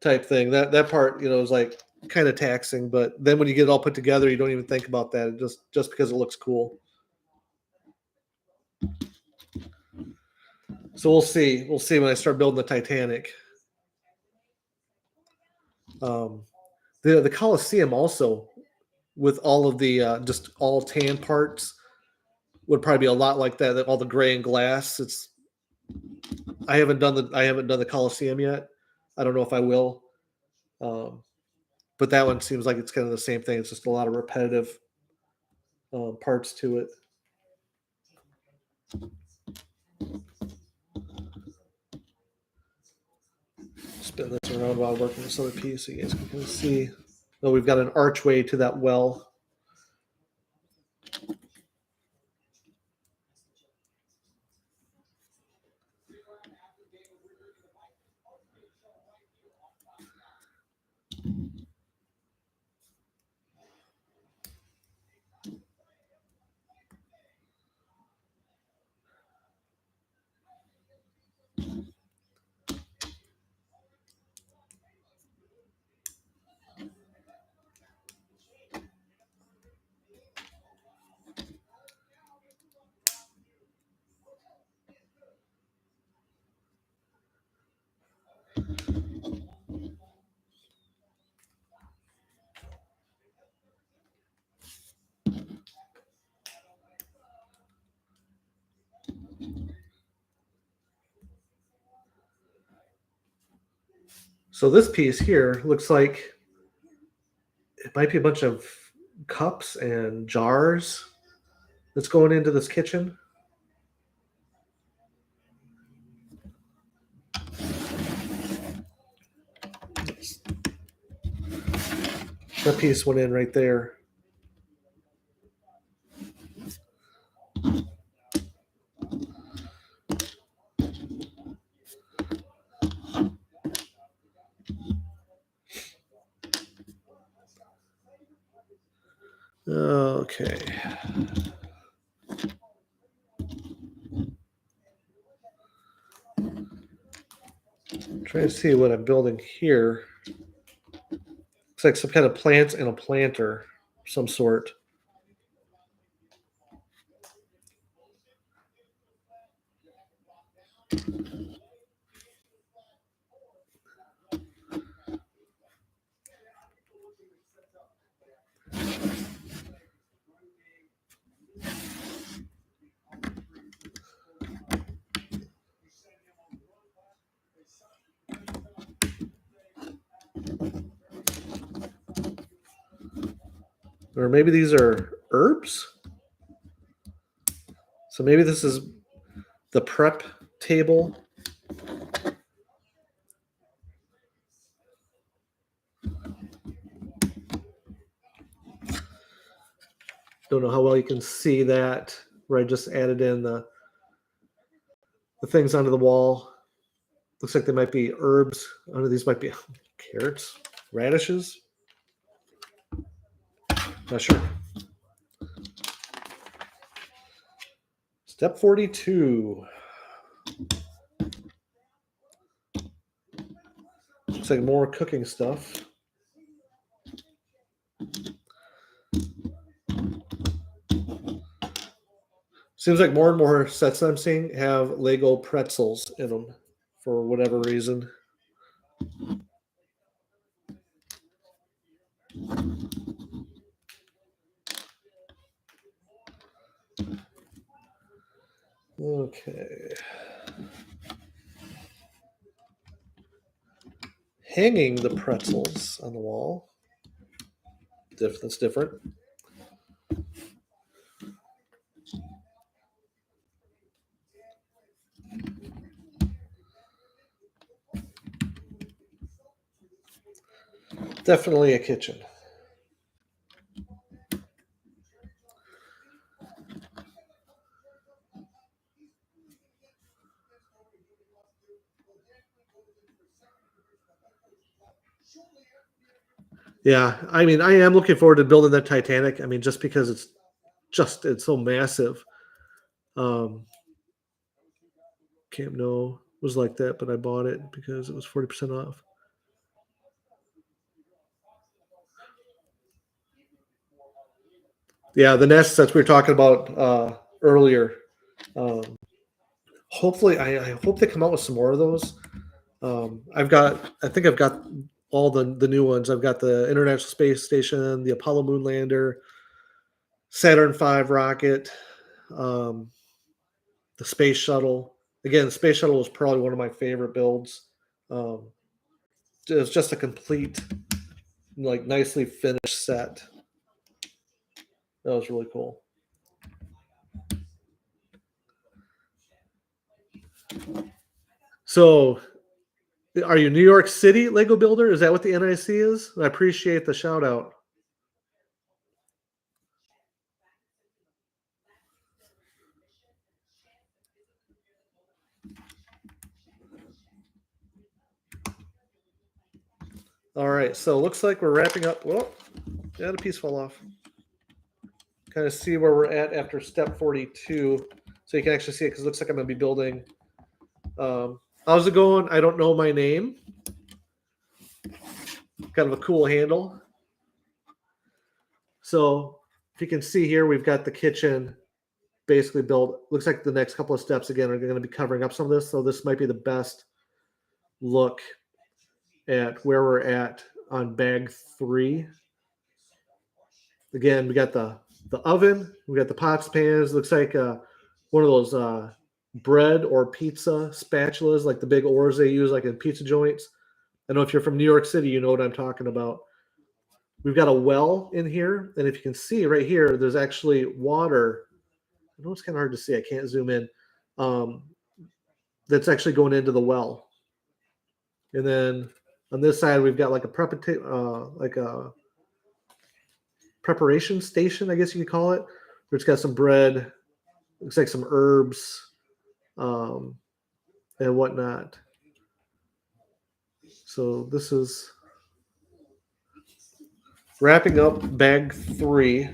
type thing. That part, is like kind of taxing, but then when you get it all put together, you don't even think about that just because it looks cool. So we'll see. We'll see when I start building the Titanic. Um, the Coliseum also with all of the just all tan parts would probably be a lot like that. All the gray and glass. I haven't done the Coliseum yet. I don't know if I will. Um, but that one seems like it's kind of the same thing. It's just a lot of repetitive parts to it. Spin this around while working this other piece so you guys can kind of see. Oh, we've got an archway to that well. So this piece here looks like it might be a bunch of cups and jars that's going into this kitchen. That piece went in right there. Okay. Trying to see what I'm building here. Looks like some kind of plant and a planter of some sort. Or maybe these are herbs. So maybe this is the prep table. Don't know how well you can see that, where I just added in the things onto the wall. Looks like they might be herbs. Under these might be carrots, radishes. Not sure. Step 42. Looks like more cooking stuff. Seems like more and more sets that I'm seeing have Lego pretzels in them for whatever reason. Okay. Hanging the pretzels on the wall. That's different. Definitely a kitchen. Yeah, I mean, I am looking forward to building that Titanic. I mean, just because it's so massive. Camp No was like that, but I bought it because it was 40% off. Yeah, the nests that we were talking about earlier. Um, hopefully, I hope they come out with some more of those. I think I've got all the new ones. I've got the International Space Station, the Apollo Moon Lander, Saturn V rocket, um, the space shuttle. Again, the space shuttle was probably one of my favorite builds. Um, it's just a complete, like, nicely finished set. That was really cool. So, are you New York City Lego builder? Is that what the NIC is? I appreciate the shout out. All right, so looks like we're wrapping up. Well, yeah, a piece fell off. Kind of see where we're at after step 42, so you can actually see it because it looks like I'm going to be building. How's it going? I don't know my name. Kind of a cool handle. So if you can see here, we've got the kitchen basically built. Looks like the next couple of steps again are going to be covering up some of this. So this might be the best look at where we're at on bag 3. Again, we got the oven, we got the pots, pans. Looks like one of those bread or pizza spatulas, like the big oars they use, like in pizza joints. I know if you're from New York City, you know what I'm talking about. We've got a well in here, and if you can see right here, there's actually water. I know it's kind of hard to see. I can't zoom in. That's actually going into the well. And then on this side, we've got like a preparation station, I guess you could call it. Where it's got some bread, looks like some herbs, and whatnot. So this is wrapping up bag 3.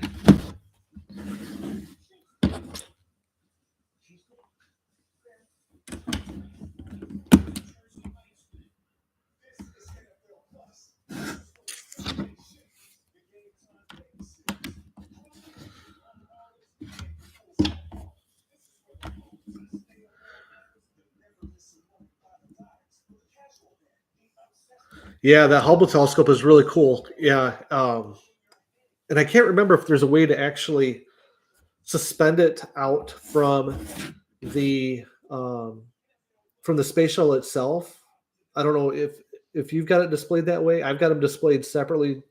Yeah, that Hubble telescope is really cool. Yeah, and I can't remember if there's a way to actually suspend it out the um, from the space shuttle itself. I don't know if you've got it displayed that way. I've got them displayed separately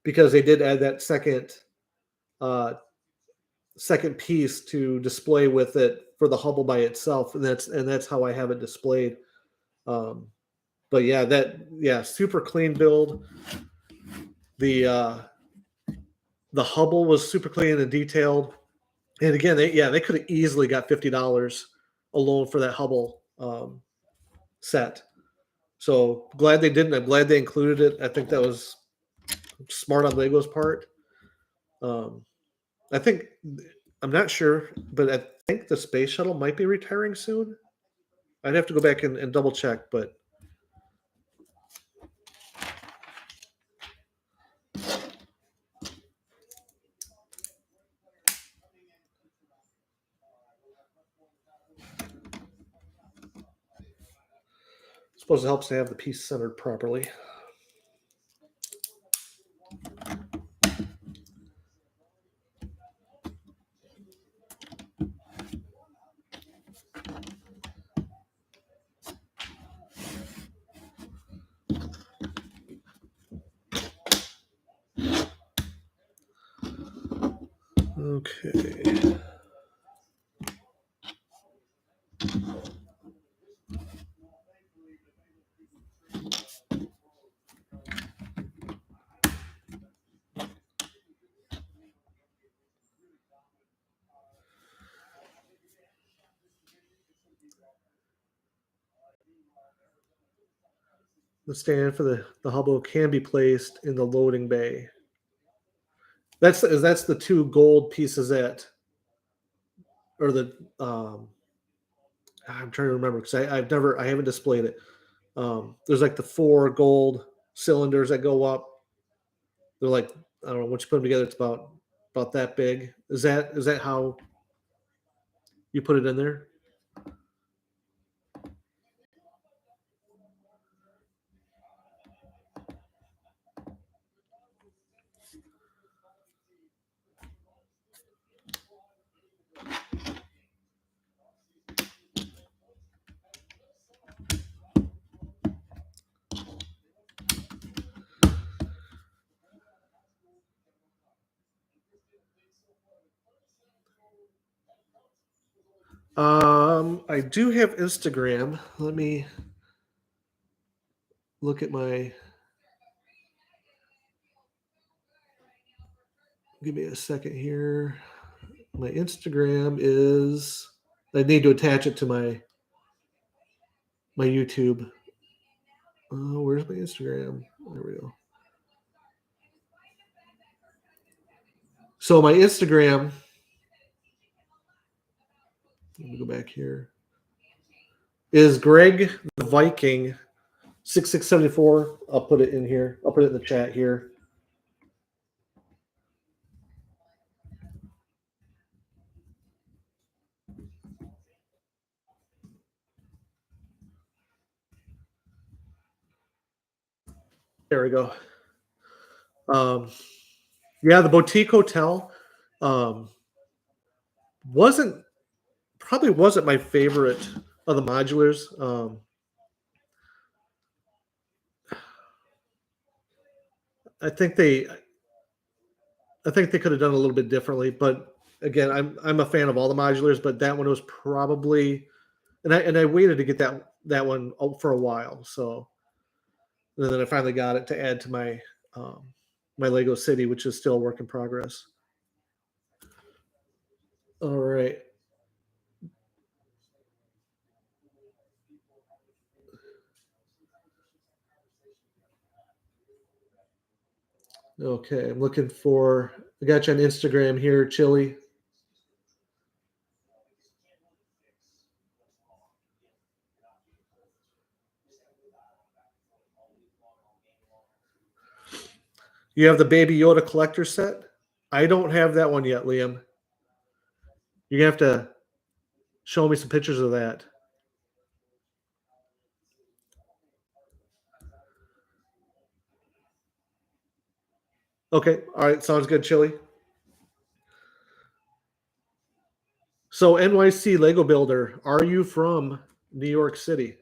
because they did add that uh, second piece to display with it for the Hubble by itself, and that's how I have it displayed. Um, but yeah, super clean build. The Hubble was super clean and detailed. And again, they could have easily got $50 alone for that Hubble set. So glad they didn't. I'm glad they included it. I think that was smart on Lego's part. I think I'm not sure, but I think the space shuttle might be retiring soon. I'd have to go back and double check, but I suppose it helps to have the piece centered properly. Okay. The stand for the Hubble can be placed in the loading bay. That's the two gold pieces or the I'm trying to remember because I haven't displayed it. There's like the 4 gold cylinders that go up. They're like, I don't know, once you put them together, it's about that big. Is that how you put it in there? I do have Instagram. Let me look at my. Give me a second here. My Instagram is. I need to attach it to my YouTube. Where's my Instagram? There we go. So my Instagram. Let me go back here. Is Greg the Viking 6674? I'll put it in here. I'll put it in the chat here. There we go. Yeah, the boutique hotel probably wasn't my favorite of the modulars. I think they could have done a little bit differently, but again, I'm a fan of all the modulars, but that one was probably, and I waited to get that one for a while, so and then I finally got it to add to um, my Lego City, which is still a work in progress. All right. Okay, I'm looking for. I got you on Instagram here, Chili. You have the Baby Yoda collector set. I don't have that one yet, Liam. You're gonna have to show me some pictures of that. Okay, all right, sounds good, Chili. So NYC Lego Builder, are you from New York City?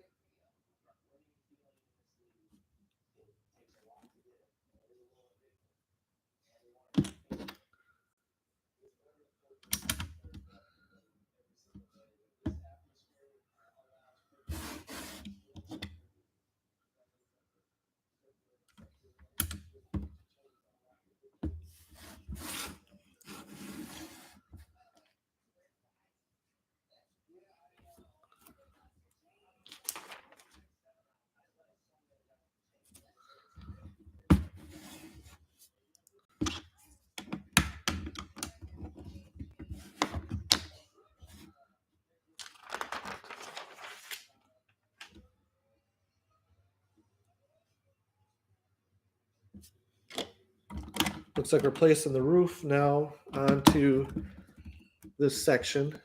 Looks like we're placing the roof now onto this section.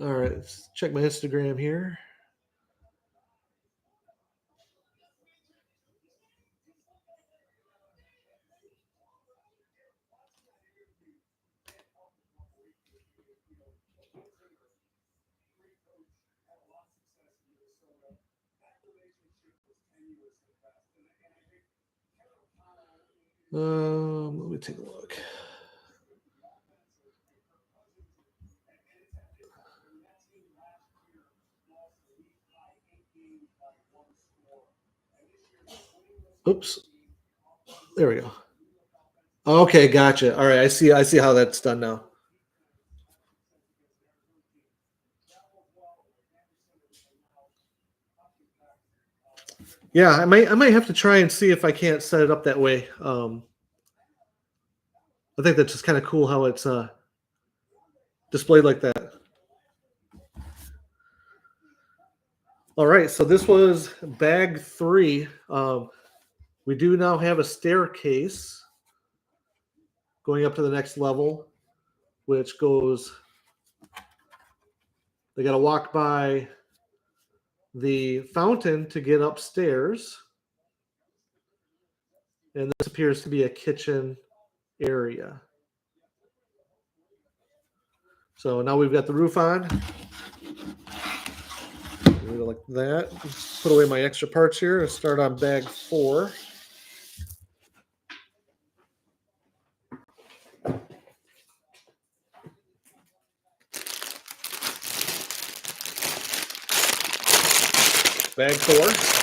All right, let's check my Instagram here. Let me take a look. Oops. There we go. Okay, gotcha. All right, I see how that's done now. Yeah, I might have to try and see if I can't set it up that way. I think that's just kind of cool how it's displayed like that. All right, so this was bag 3. We do now have a staircase going up to the next level, which goes. They got to walk by the fountain to get upstairs, and this appears to be a kitchen area. So now we've got the roof on. Like that. Put away my extra parts here and start on bag 4. Bag 4.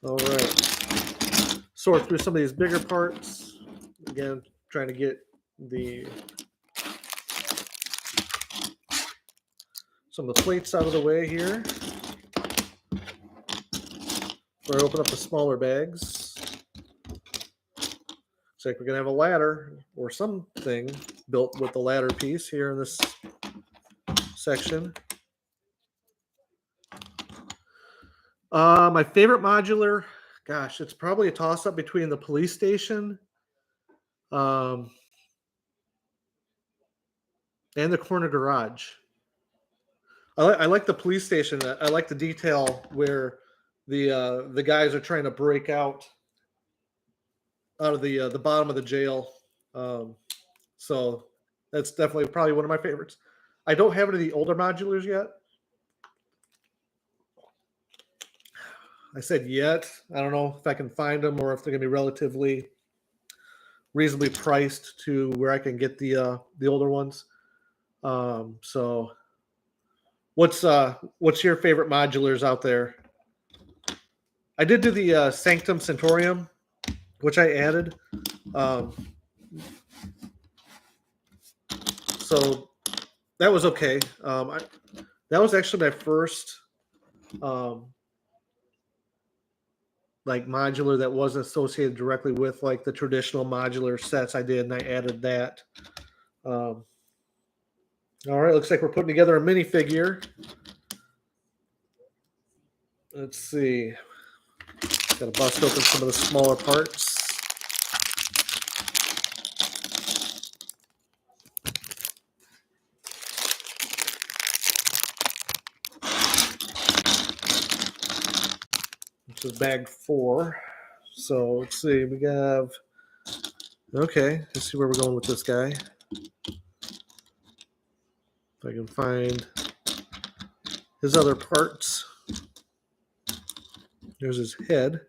All right. Sort through some of these bigger parts. Again, trying to get some of the plates out of the way here. Or open up the smaller bags. Looks like we're gonna have a ladder or something built with the ladder piece here in this section. My favorite modular, gosh, it's probably a toss-up between the police station and the corner garage. I like the police station. I like the detail where the guys are trying to break out of the bottom of the jail. So that's definitely probably one of my favorites. I don't have any of the older modulars yet. I said yet. I don't know if I can find them or if they're going to be relatively reasonably priced to where I can get the older ones. So what's your favorite modulars out there? I did do the Sanctum Centurium, which I added. So that was okay. That was actually my first like modular that wasn't associated directly with like the traditional modular sets I did, and I added that. All right, looks like we're putting together a minifigure. Let's see. Got to bust open some of the smaller parts. This is bag 4. So let's see. We have. Okay, let's see where we're going with this guy. If I can find his other parts. There's his head.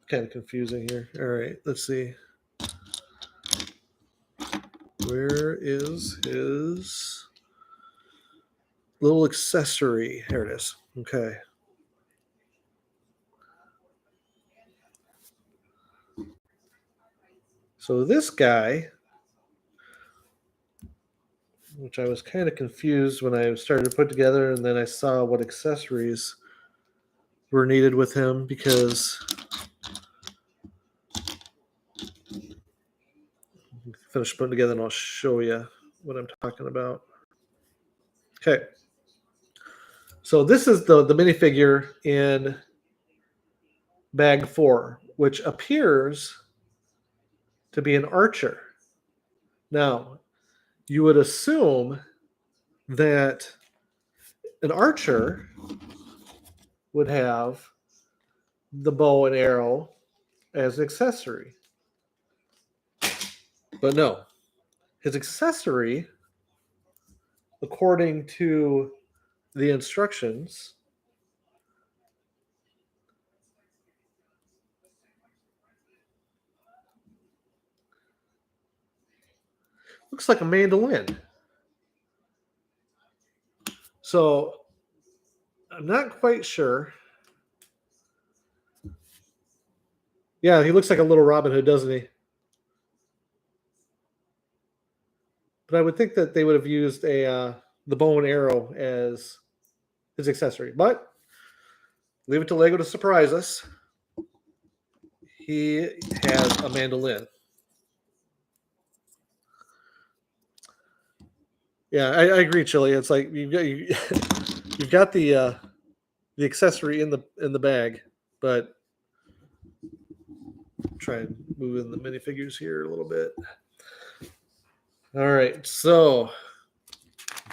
Kind of confusing here. All right, let's see. Where is his little accessory? Here it is. Okay. So this guy, which I was kind of confused when I started to put together, and then I saw what accessories were needed with him because finish putting together and I'll show you what I'm talking about. Okay. So this is the minifigure in bag 4, which appears to be an archer. Now, you would assume that an archer would have the bow and arrow as an accessory. But no. His accessory, according to the instructions, looks like a mandolin. So I'm not quite sure. Yeah, he looks like a little Robin Hood, doesn't he? But I would think that they would have used the bow and arrow as his accessory. But leave it to Lego to surprise us. He has a mandolin. Yeah, I agree, Chili. It's like you've got the accessory in the bag, but try and move in the minifigures here a little bit. All right, so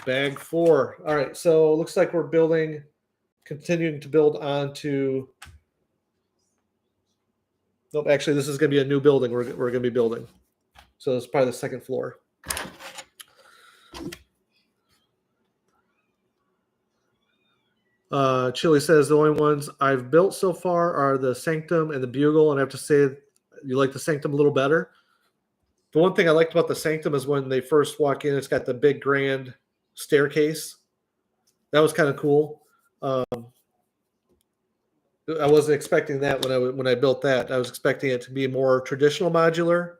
bag 4. All right, so it looks like we're continuing to build onto. Nope, actually, this is going to be a new building we're going to be building. So it's probably the second floor. Chili says the only ones I've built so far are the Sanctum and the Bugle, and I have to say you like the Sanctum a little better. The one thing I liked about the Sanctum is when they first walk in, it's got the big grand staircase. That was kind of cool. I wasn't expecting that when I built that. I was expecting it to be more traditional modular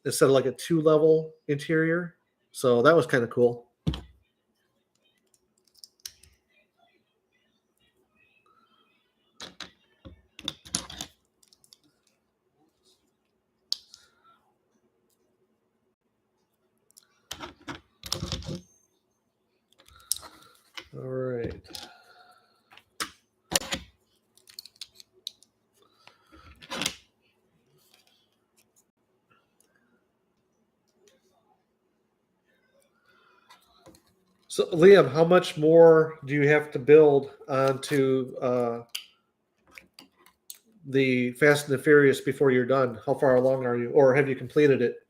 instead of like a 2-level interior. So that was kind of cool. right. So, Liam, how much more do you have to build onto the Fast and the Furious before you're done? How far along are you, or have you completed it?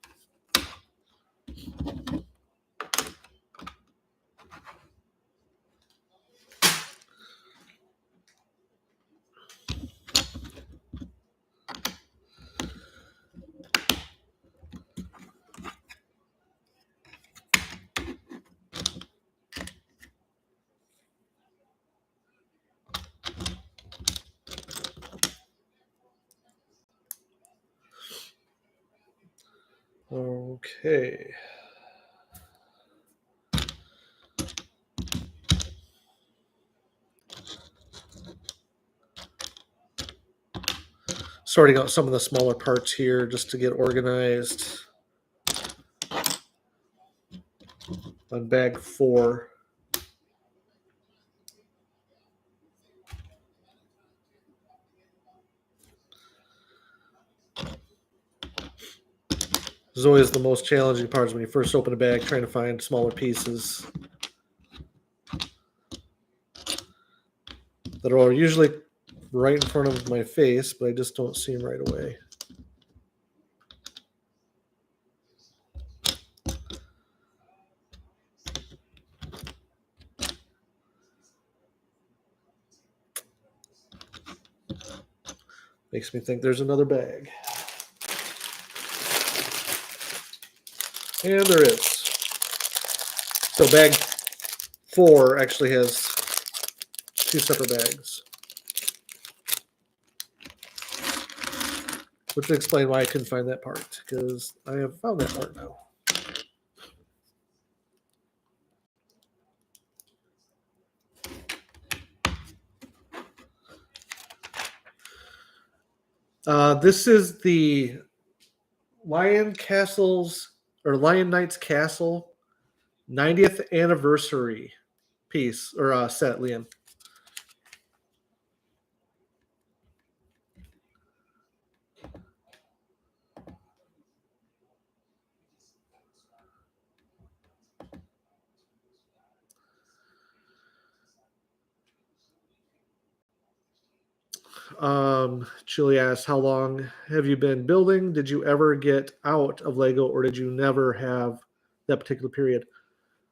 Okay. Sorting out some of the smaller parts here just to get organized on bag 4. This is always the most challenging part is when you first open a bag, trying to find smaller pieces that are usually right in front of my face, but I just don't see them right away. Makes me think there's another bag. And there is. So bag 4 actually has 2 separate bags. Which would explain why I couldn't find that part, because I have found that part now. This is the Lion Knight's Castle 90th anniversary piece or set, Liam. Chili asks, how long have you been building? Did you ever get out of Lego, or did you never have that particular period?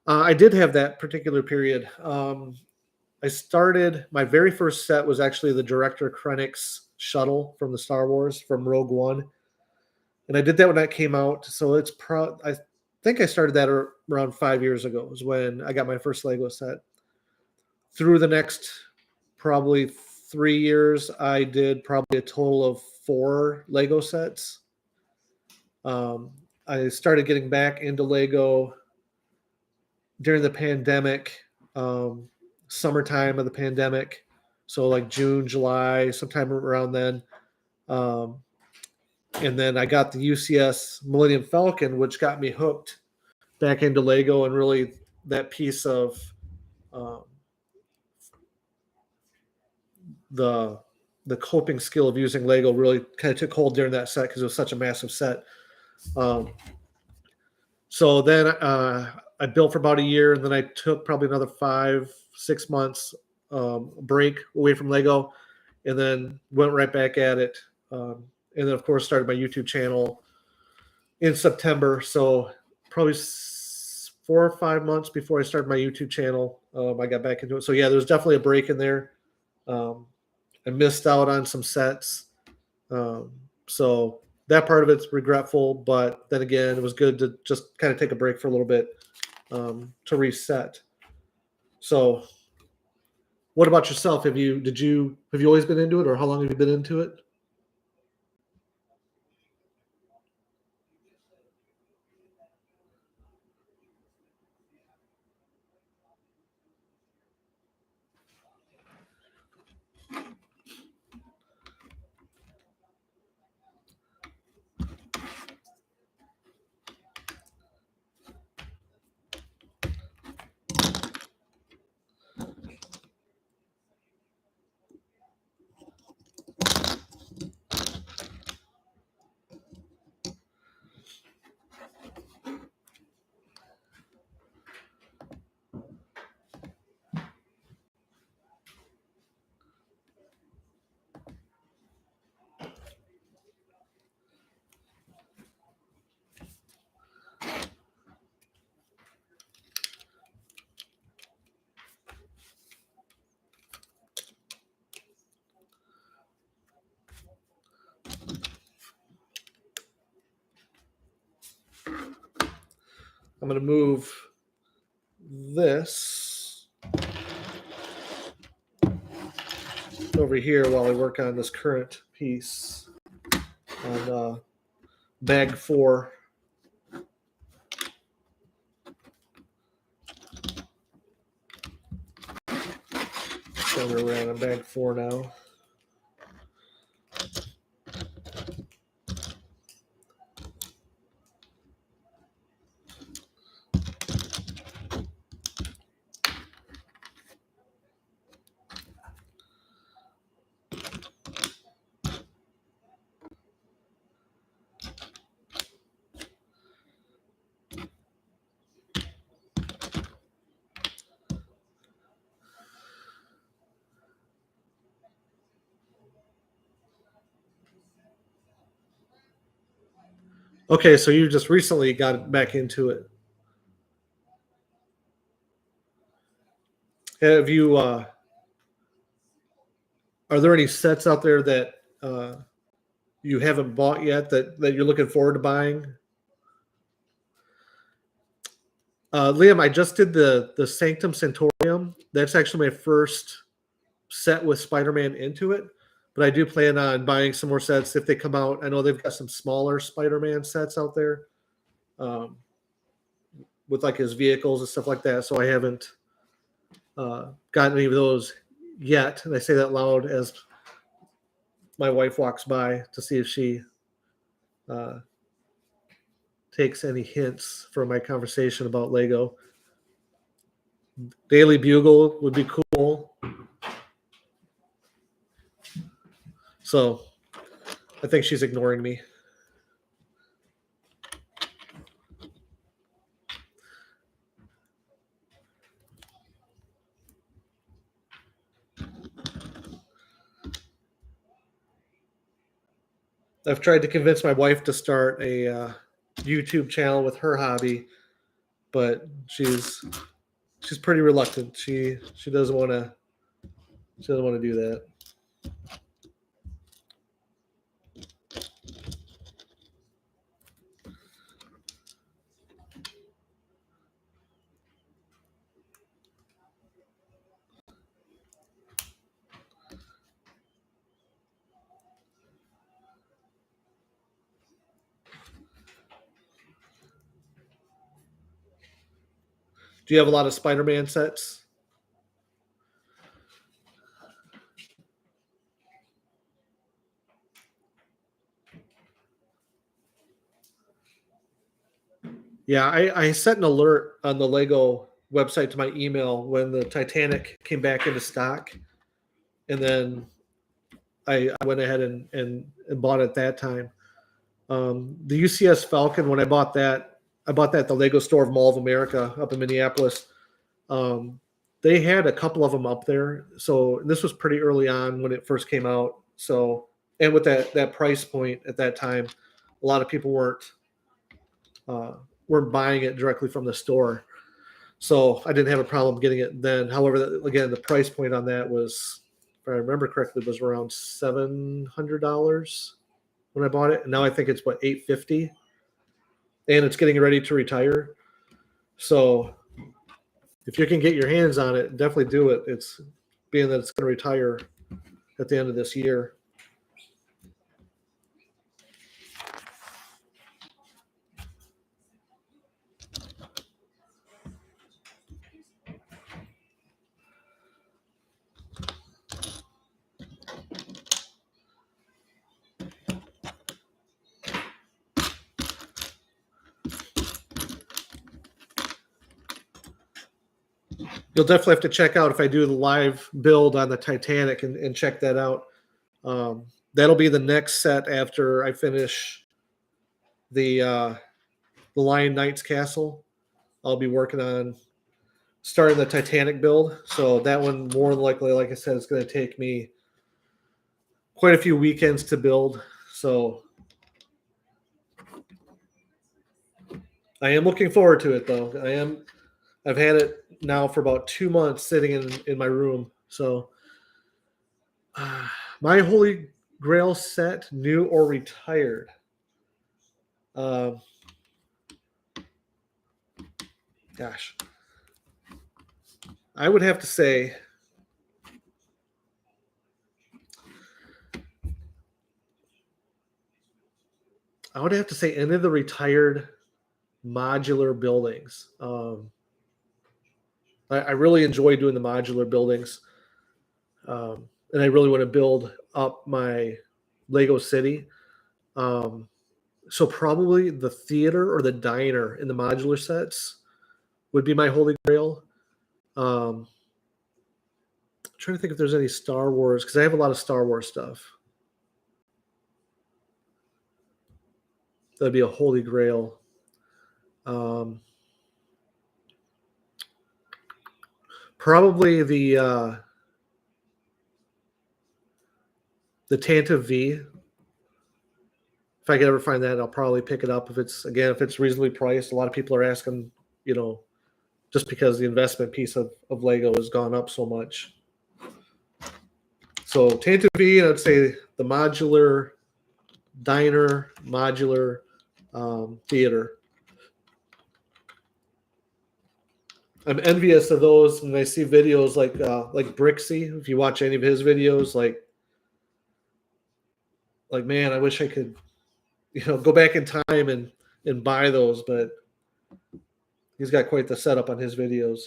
I did have that particular period. I started, my very first set was actually the Director Krennic's shuttle from the Star Wars, from Rogue One. And I did that when that came out. So it's I think I started that around 5 years ago, was when I got my first Lego set. Through the next probably 3 years, I did probably a total of 4 Lego sets. I started getting back into Lego during the pandemic, summertime of the pandemic. So like June, July, sometime around then. And then I got the UCS Millennium Falcon, which got me hooked back into Lego, and really that piece of the coping skill of using Lego really kind of took hold during that set because it was such a massive set. So then I built for about a year, and then I took probably another 5-6 months break away from Lego, and then went right back at it. And then, of course, started my YouTube channel in September. So probably 4 or 5 months before I started my YouTube channel, I got back into it. So yeah, there's definitely a break in there. I missed out on some sets. So that part of it's regretful, but then again, it was good to just kind of take a break for a little bit to reset. So what about yourself? Have you always been into it, or how long have you been into it? I'm going to move this over here while I work on this current piece on bag 4. So we're on bag 4 now. Okay, so you just recently got back into it. Have you? Are there any sets out there that you haven't bought yet that you're looking forward to buying? Liam, I just did the Sanctum Sanctorium. That's actually my first set with Spider-Man into it, but I do plan on buying some more sets if they come out. I know they've got some smaller Spider-Man sets out there with like his vehicles and stuff like that. So I haven't gotten any of those yet, and I say that loud as my wife walks by to see if she takes any hints from my conversation about Lego. Daily Bugle would be cool. So I think she's ignoring me. I've tried to convince my wife to start a YouTube channel with her hobby, but she's pretty reluctant. She doesn't want to do that. Do you have a lot of Spider-Man sets? Yeah, I set an alert on the Lego website to my email when the Titanic came back into stock, and then I went ahead and bought it at that time. The UCS Falcon, when I bought that at the Lego store of Mall of America up in Minneapolis. They had a couple of them up there. So this was pretty early on when it first came out. So, and with that price point at that time, a lot of people weren't buying it directly from the store. So I didn't have a problem getting it then. However, again, the price point on that was, if I remember correctly, was around $700 when I bought it. And now I think it's what, $850, and it's getting ready to retire. So if you can get your hands on it, definitely do it. It's being that it's going to retire at the end of this year. You'll definitely have to check out if I do the live build on the Titanic and check that out. That'll be the next set after I finish the Lion Knight's Castle. I'll be working on starting the Titanic build. So that one, more than likely, like I said, it's going to take me quite a few weekends to build. So I am looking forward to it, though. I've had it now for about 2 months sitting in my room. So my Holy Grail set, new or retired. gosh, I would have to say any of the retired modular buildings. I really enjoy doing the modular buildings, and I really want to build up my Lego City. Um, so probably the theater or the diner in the modular sets would be my holy grail. I'm trying to think if there's any Star Wars, because I have a lot of Star Wars stuff. That'd be a holy grail. Probably the Tantive V. If I could ever find that, I'll probably pick it up if it's reasonably priced. A lot of people are asking, just because the investment piece of Lego has gone up so much. So Tantive V, I'd say the modular diner, modular theater. I'm envious of those when I see videos like Brixie. If you watch any of his videos, like man, I wish I could, go back in time and buy those, but he's got quite the setup on his videos.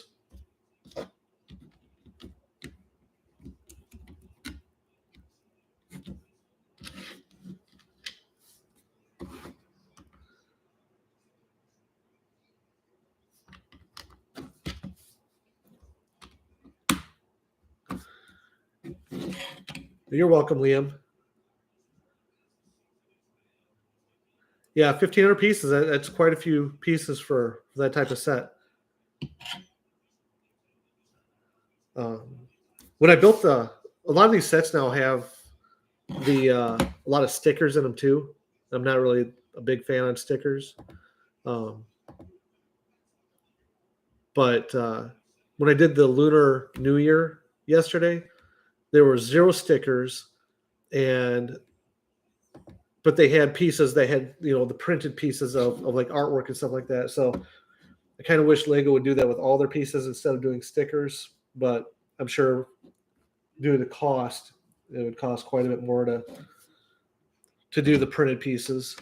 You're welcome, Liam. Yeah, 1,500 pieces. That's quite a few pieces for that type of set. When I built a lot of these sets now have a lot of stickers in them too. I'm not really a big fan on stickers. But when I did the Lunar New Year yesterday, there were 0 stickers, but they had pieces. They had the printed pieces of like artwork and stuff like that. So I kind of wish Lego would do that with all their pieces instead of doing stickers. But I'm sure due to the cost, it would cost quite a bit more to do the printed pieces.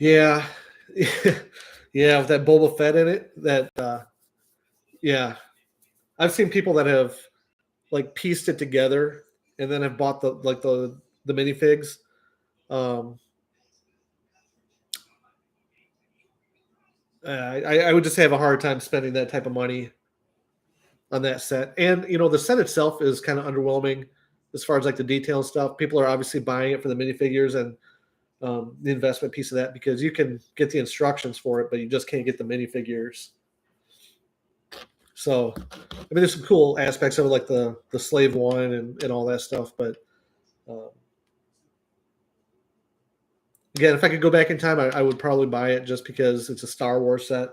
Yeah. Yeah, with that Boba Fett in it. Yeah. I've seen people that have like pieced it together and then have bought the minifigs. I would just have a hard time spending that type of money on that set. And the set itself is kind of underwhelming as far as like the detail stuff. People are obviously buying it for the minifigures and the investment piece of that, because you can get the instructions for it, but you just can't get the minifigures. So, I mean, there's some cool aspects of it, like the slave one and all that stuff. But again, if I could go back in time, I would probably buy it just because it's a Star Wars set.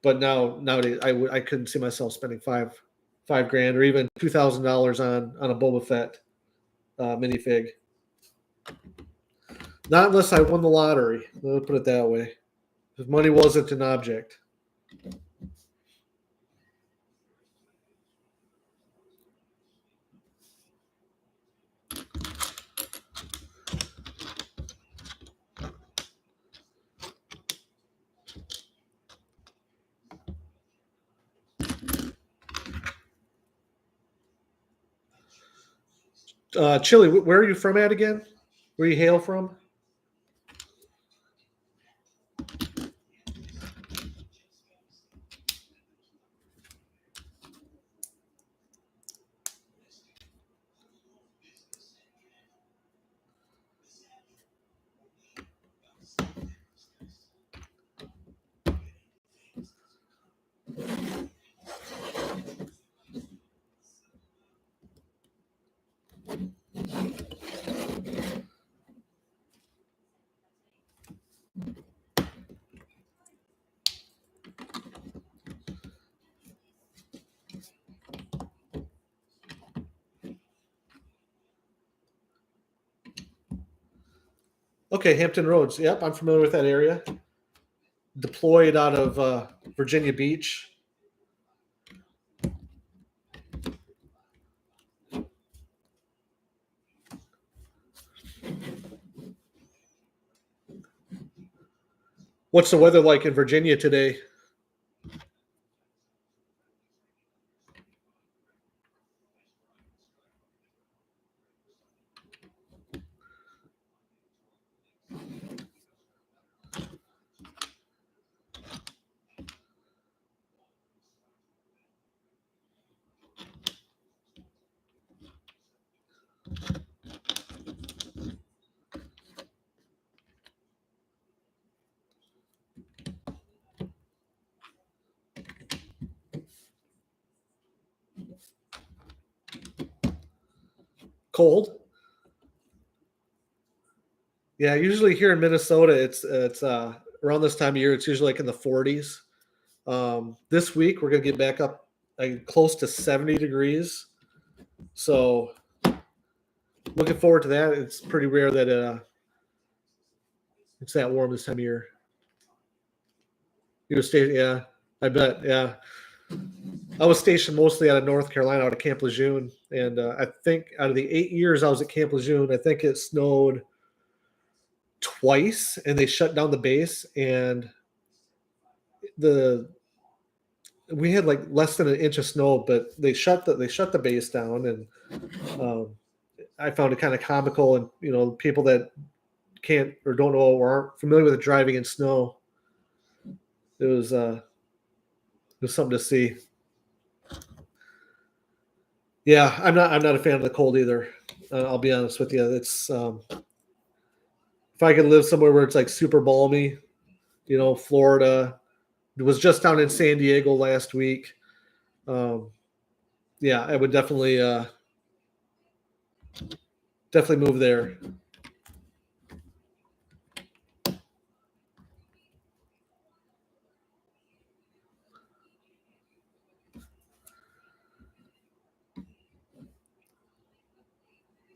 But nowadays, I couldn't see myself spending $5,000 or even $2,000 on a Boba Fett minifig. Not unless I won the lottery. Let's put it that way. Because money wasn't an object. Chili, where are you from at again? Where you hail from? Okay, Hampton Roads. Yep, I'm familiar with that area. Deployed out of Virginia Beach. What's the weather like in Virginia today? Cold. Yeah, usually here in Minnesota, it's around this time of year. It's usually like in the 40s. This week we're gonna get back up like close to 70 degrees. So looking forward to that. It's pretty rare that it's that warm this time of year. You stay, yeah, I bet, yeah. I was stationed mostly out of North Carolina, out of Camp Lejeune, and I think out of the 8 years I was at Camp Lejeune, I think it snowed twice, and they shut down the base, and the we had like less than an inch of snow, but they shut the base down, and um, I found it kind of comical, and people that can't or don't know or aren't familiar with driving in snow, it was something to see. Yeah, I'm not a fan of the cold either. I'll be honest with you. It's if I could live somewhere where it's like super balmy, Florida. It was just down in San Diego last week. Um, yeah, I would definitely move there.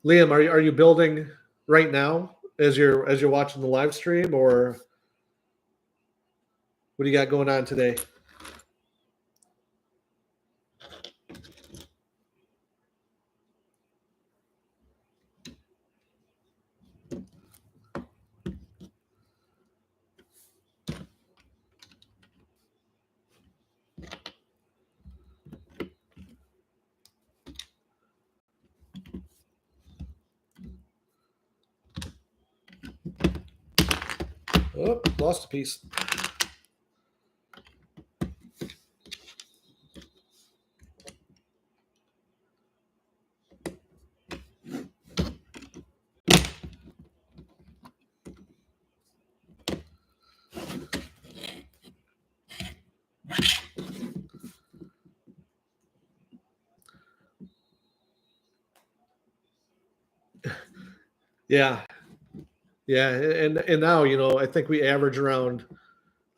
Liam, are you building right now as you're watching the live stream, or what do you got going on today? Oh, lost a piece. Yeah, yeah, and now I think we average around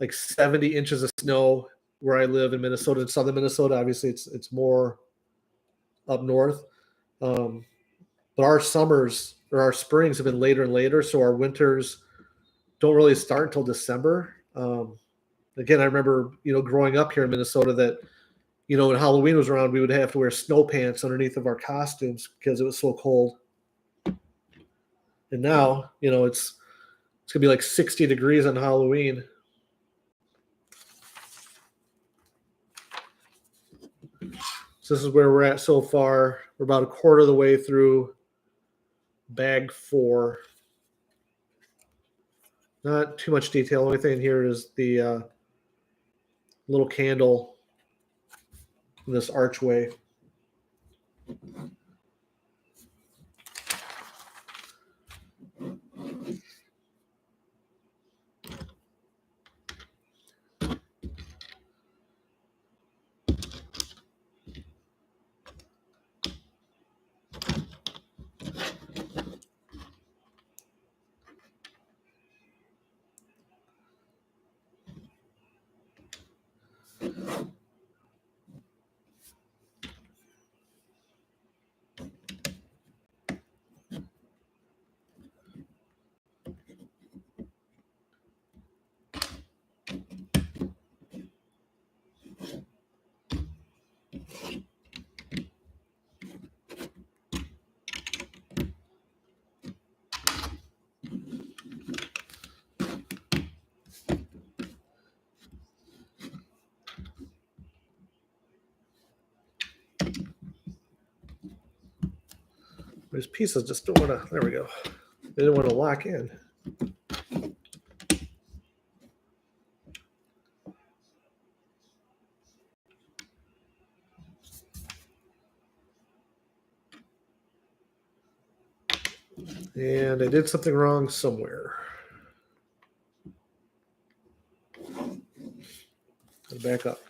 like 70 inches of snow where I live in Minnesota, in southern Minnesota. Obviously, it's more up north. Um, but our summers or our springs have been later and later, so our winters don't really start until December. Again, I remember growing up here in Minnesota that when Halloween was around, we would have to wear snow pants underneath of our costumes because it was so cold. And now, it's gonna be like 60 degrees on Halloween. So this is where we're at so far. We're about a quarter of the way through bag 4. Not too much detail. Only thing here is the little candle in this archway. These pieces just don't want to, there we go. They don't want to lock in. And I did something wrong somewhere. Back up.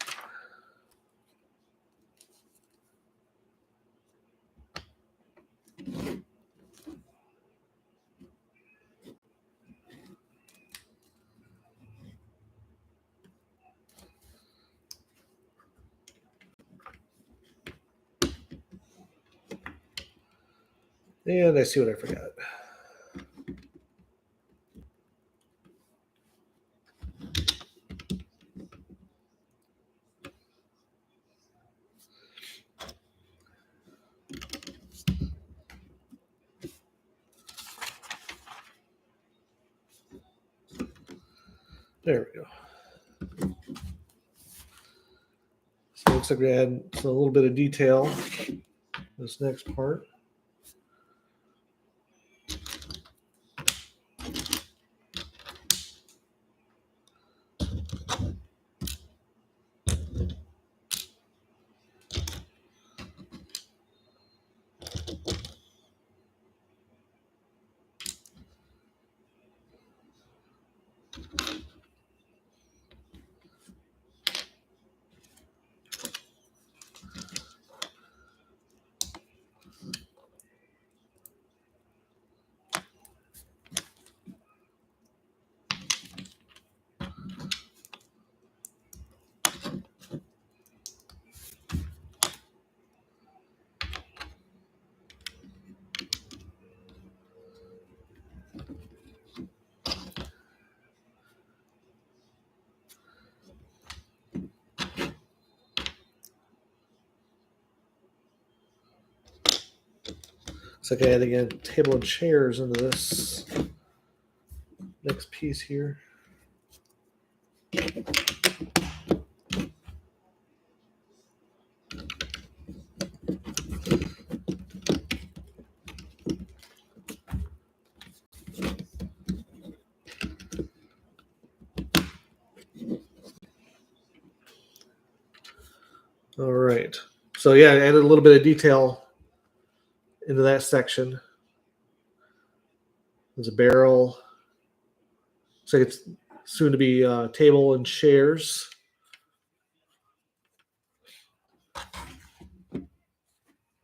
And I see what I forgot. There we go. So it looks like we add a little bit of detail this next part. Looks like I add again table and chairs into this next piece here. All right. So yeah, I added a little bit of detail into that section. There's a barrel. Looks like it's soon to be table and chairs.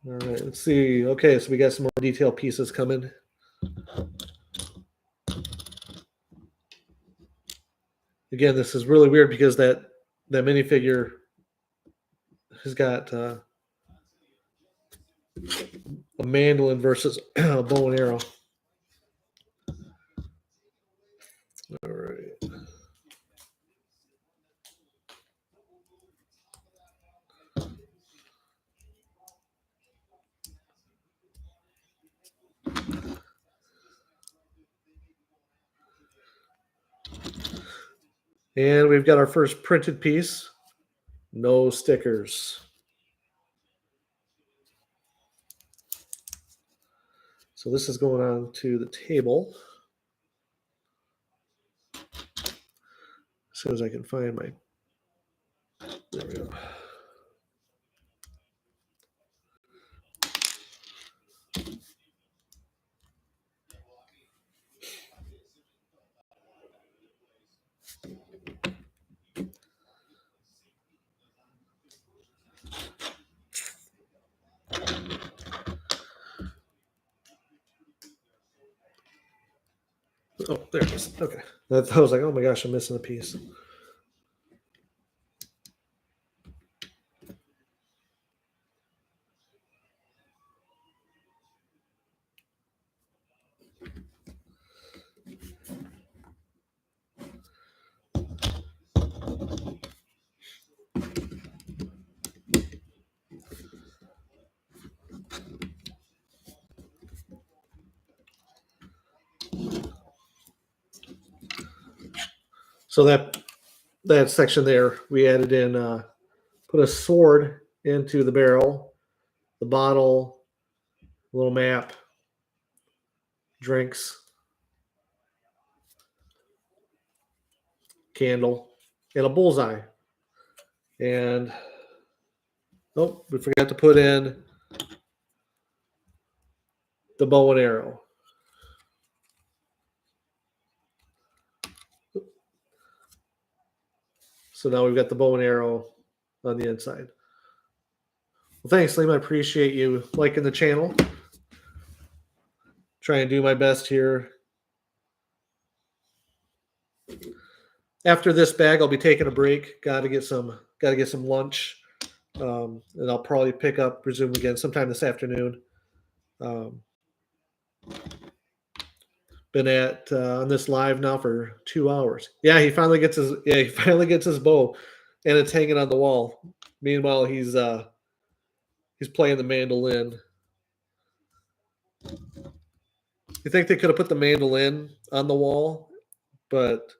All right, let's see. Okay, so we got some more detail pieces coming. Again, this is really weird because that minifigure has got a mandolin versus a bow and arrow. All right. And we've got our first printed piece. No stickers. So this is going on to the table. As soon as I can find my, there we go. Oh, there it is. Okay. I was like, oh my gosh, I'm missing a piece. So that section there, we added in, put a sword into the barrel, the bottle, a little map, drinks, candle, and a bullseye. And oh, we forgot to put in the bow and arrow. So now we've got the bow and arrow on the inside. Well, thanks, Liam. I appreciate you liking the channel. Try and do my best here. After this bag, I'll be taking a break. Got to get some lunch, and I'll probably resume again sometime this afternoon. Been at on this live now for 2 hours. Yeah, he finally gets his bow, and it's hanging on the wall. Meanwhile, he's playing the mandolin. You think they could have put the mandolin on the wall, but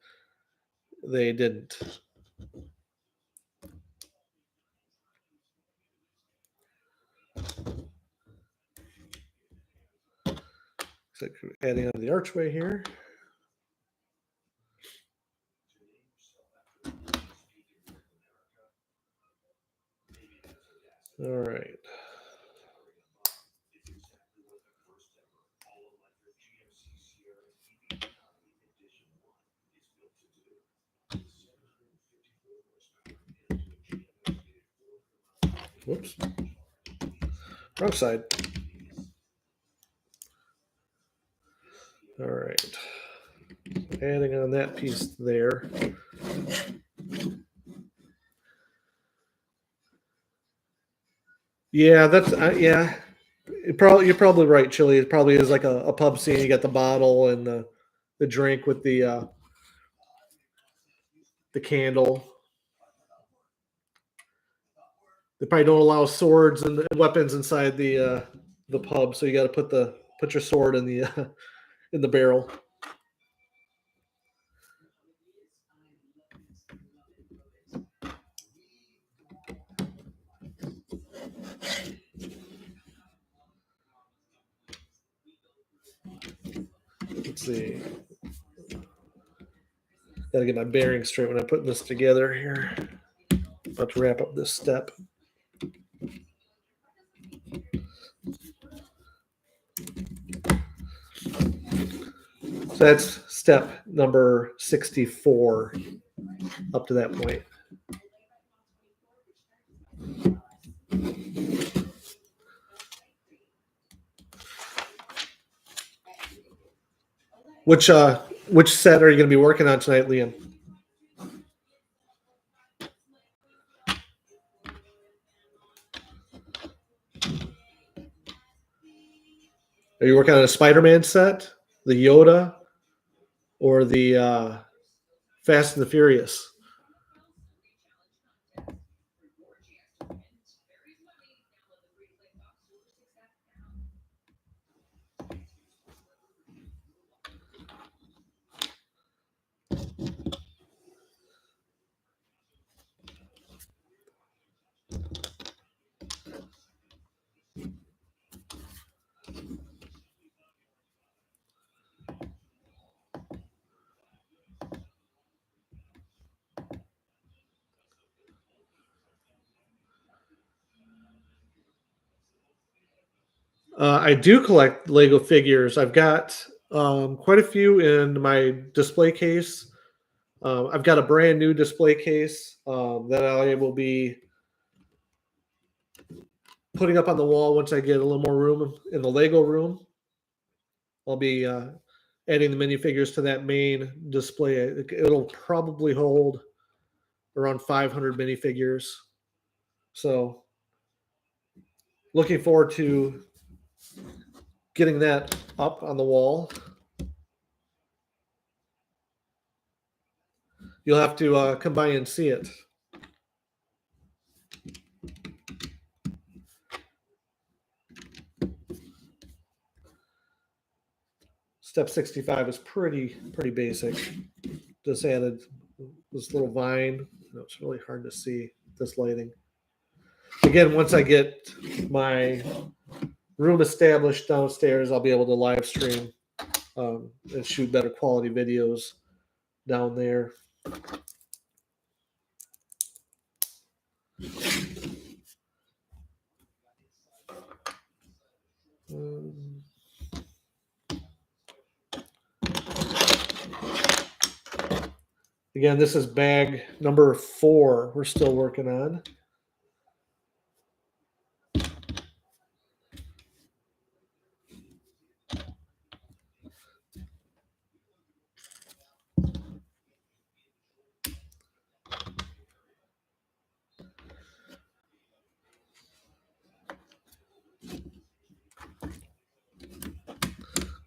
they didn't. So adding on the archway here. All right. Whoops. Wrong side. All right. Adding on that piece there. Yeah, that's yeah. You're probably right, Chili. It probably is like a pub scene. You got the bottle and the drink with the candle. They probably don't allow swords and weapons inside the pub, so you got to put your sword in the barrel. Let's see. Got to get my bearings straight when I'm putting this together here. About to wrap up this step. So that's step number 64 up to that point. Which set are you going to be working on tonight, Liam? Are you working on a Spider-Man set, the Yoda, or the Fast and the Furious? I do collect Lego figures. I've got quite a few in my display case. I've got a brand new display case that I will be putting up on the wall once I get a little more room in the Lego room. I'll be adding the minifigures to that main display. It'll probably hold around 500 minifigures. So looking forward to getting that up on the wall. You'll have to come by and see it. Step 65 is pretty basic. Just added this little vine. It's really hard to see this lighting. Again, once I get my room established downstairs, I'll be able to live stream and shoot better quality videos down there. Again, this is bag number 4 we're still working on.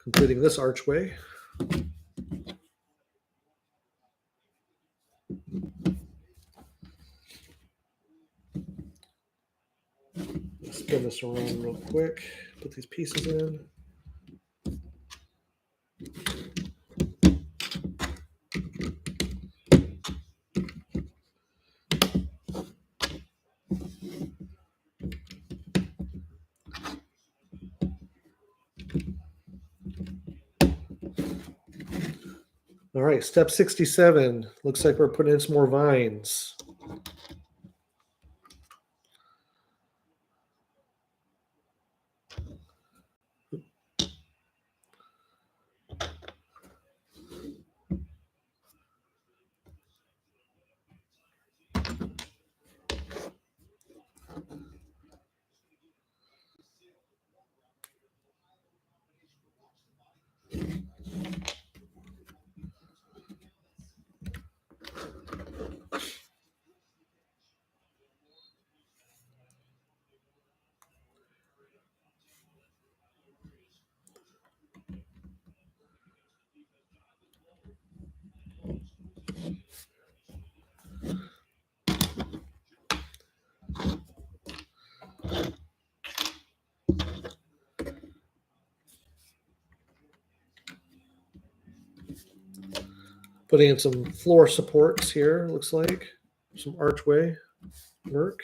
Completing this archway. Spin this around real quick. Put these pieces in. All right, step 67. Looks like we're putting in some more vines. Putting in some floor supports here, looks like. Some archway work.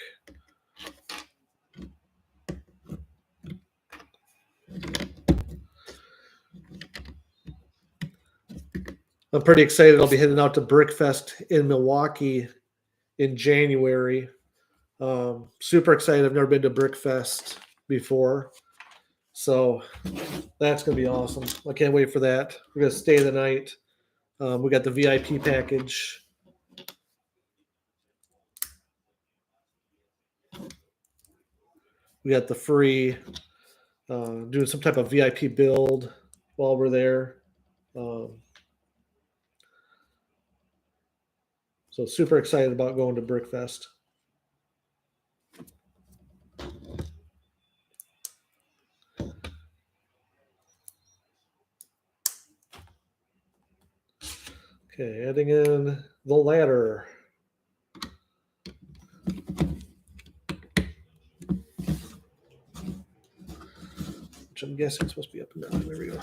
I'm pretty excited. I'll be heading out to Brickfest in Milwaukee in January. Super excited. I've never been to Brickfest before. So that's going to be awesome. I can't wait for that. We're going to stay the night. We got the VIP package. We got the free, doing some type of VIP build while we're there. So super excited about going to Brickfest. Okay, adding in the ladder. Which I'm guessing is supposed to be up and down. There we go.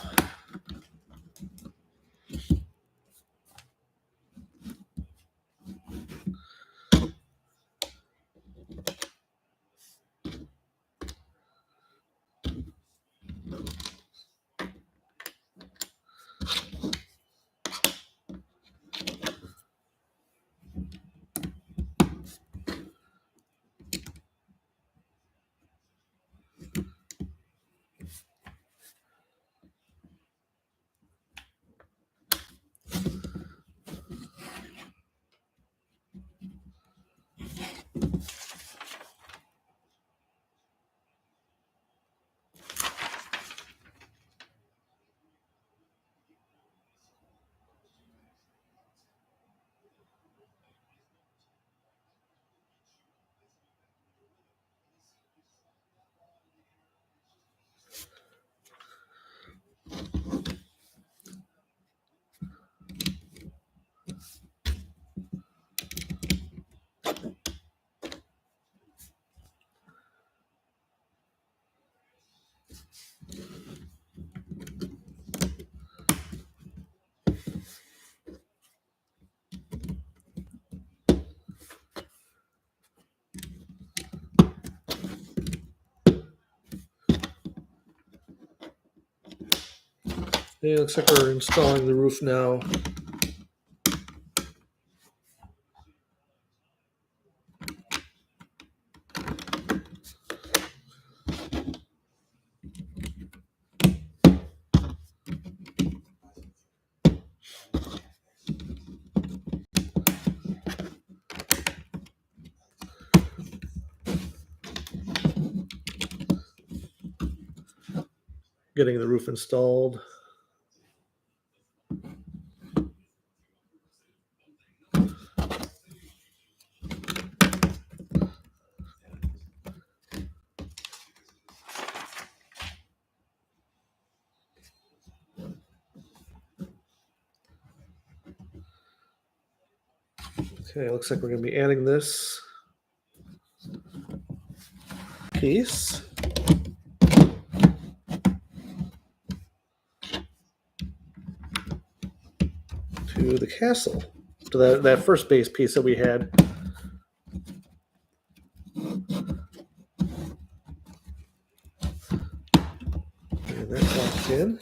Okay, looks like we're installing the roof now. Getting the roof installed. Okay, looks like we're going to be adding this piece to the castle, to that first base piece that we had. And that locked in.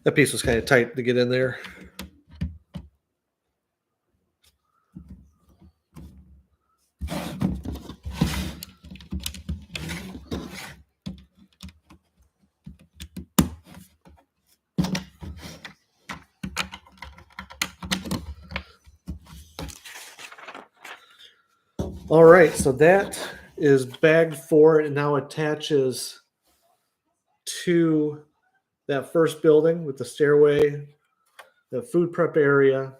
That piece was kind of tight to get in there. All right, so that is bagged for it and now attaches to that first building with the stairway, the food prep area.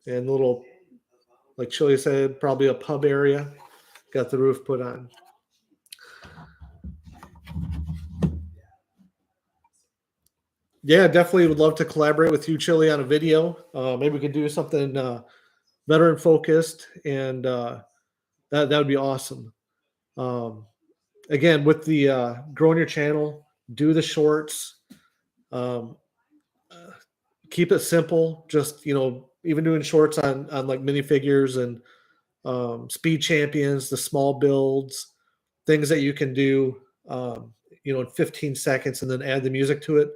And a little, like Chili said, probably a pub area. Got the roof put on. Yeah, definitely would love to collaborate with you, Chili, on a video. Maybe we could do something veteran focused, and that would be awesome. Um, Again, with the growing your channel, do the shorts. Um, Keep it simple. Just even doing shorts on like minifigures and speed champions, the small builds, things that you can do, in 15 seconds, and then add the music to it.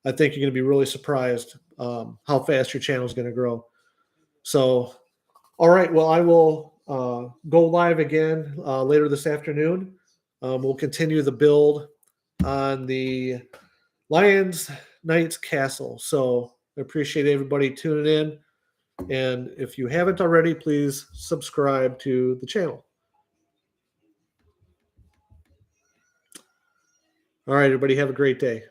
I think you're going to be really surprised how fast your channel is going to grow. So, all right. Well, I will go live again later this afternoon. We'll continue the build on the Lions Knights Castle. So I appreciate everybody tuning in. And if you haven't already, please subscribe to the channel. All right, everybody, have a great day.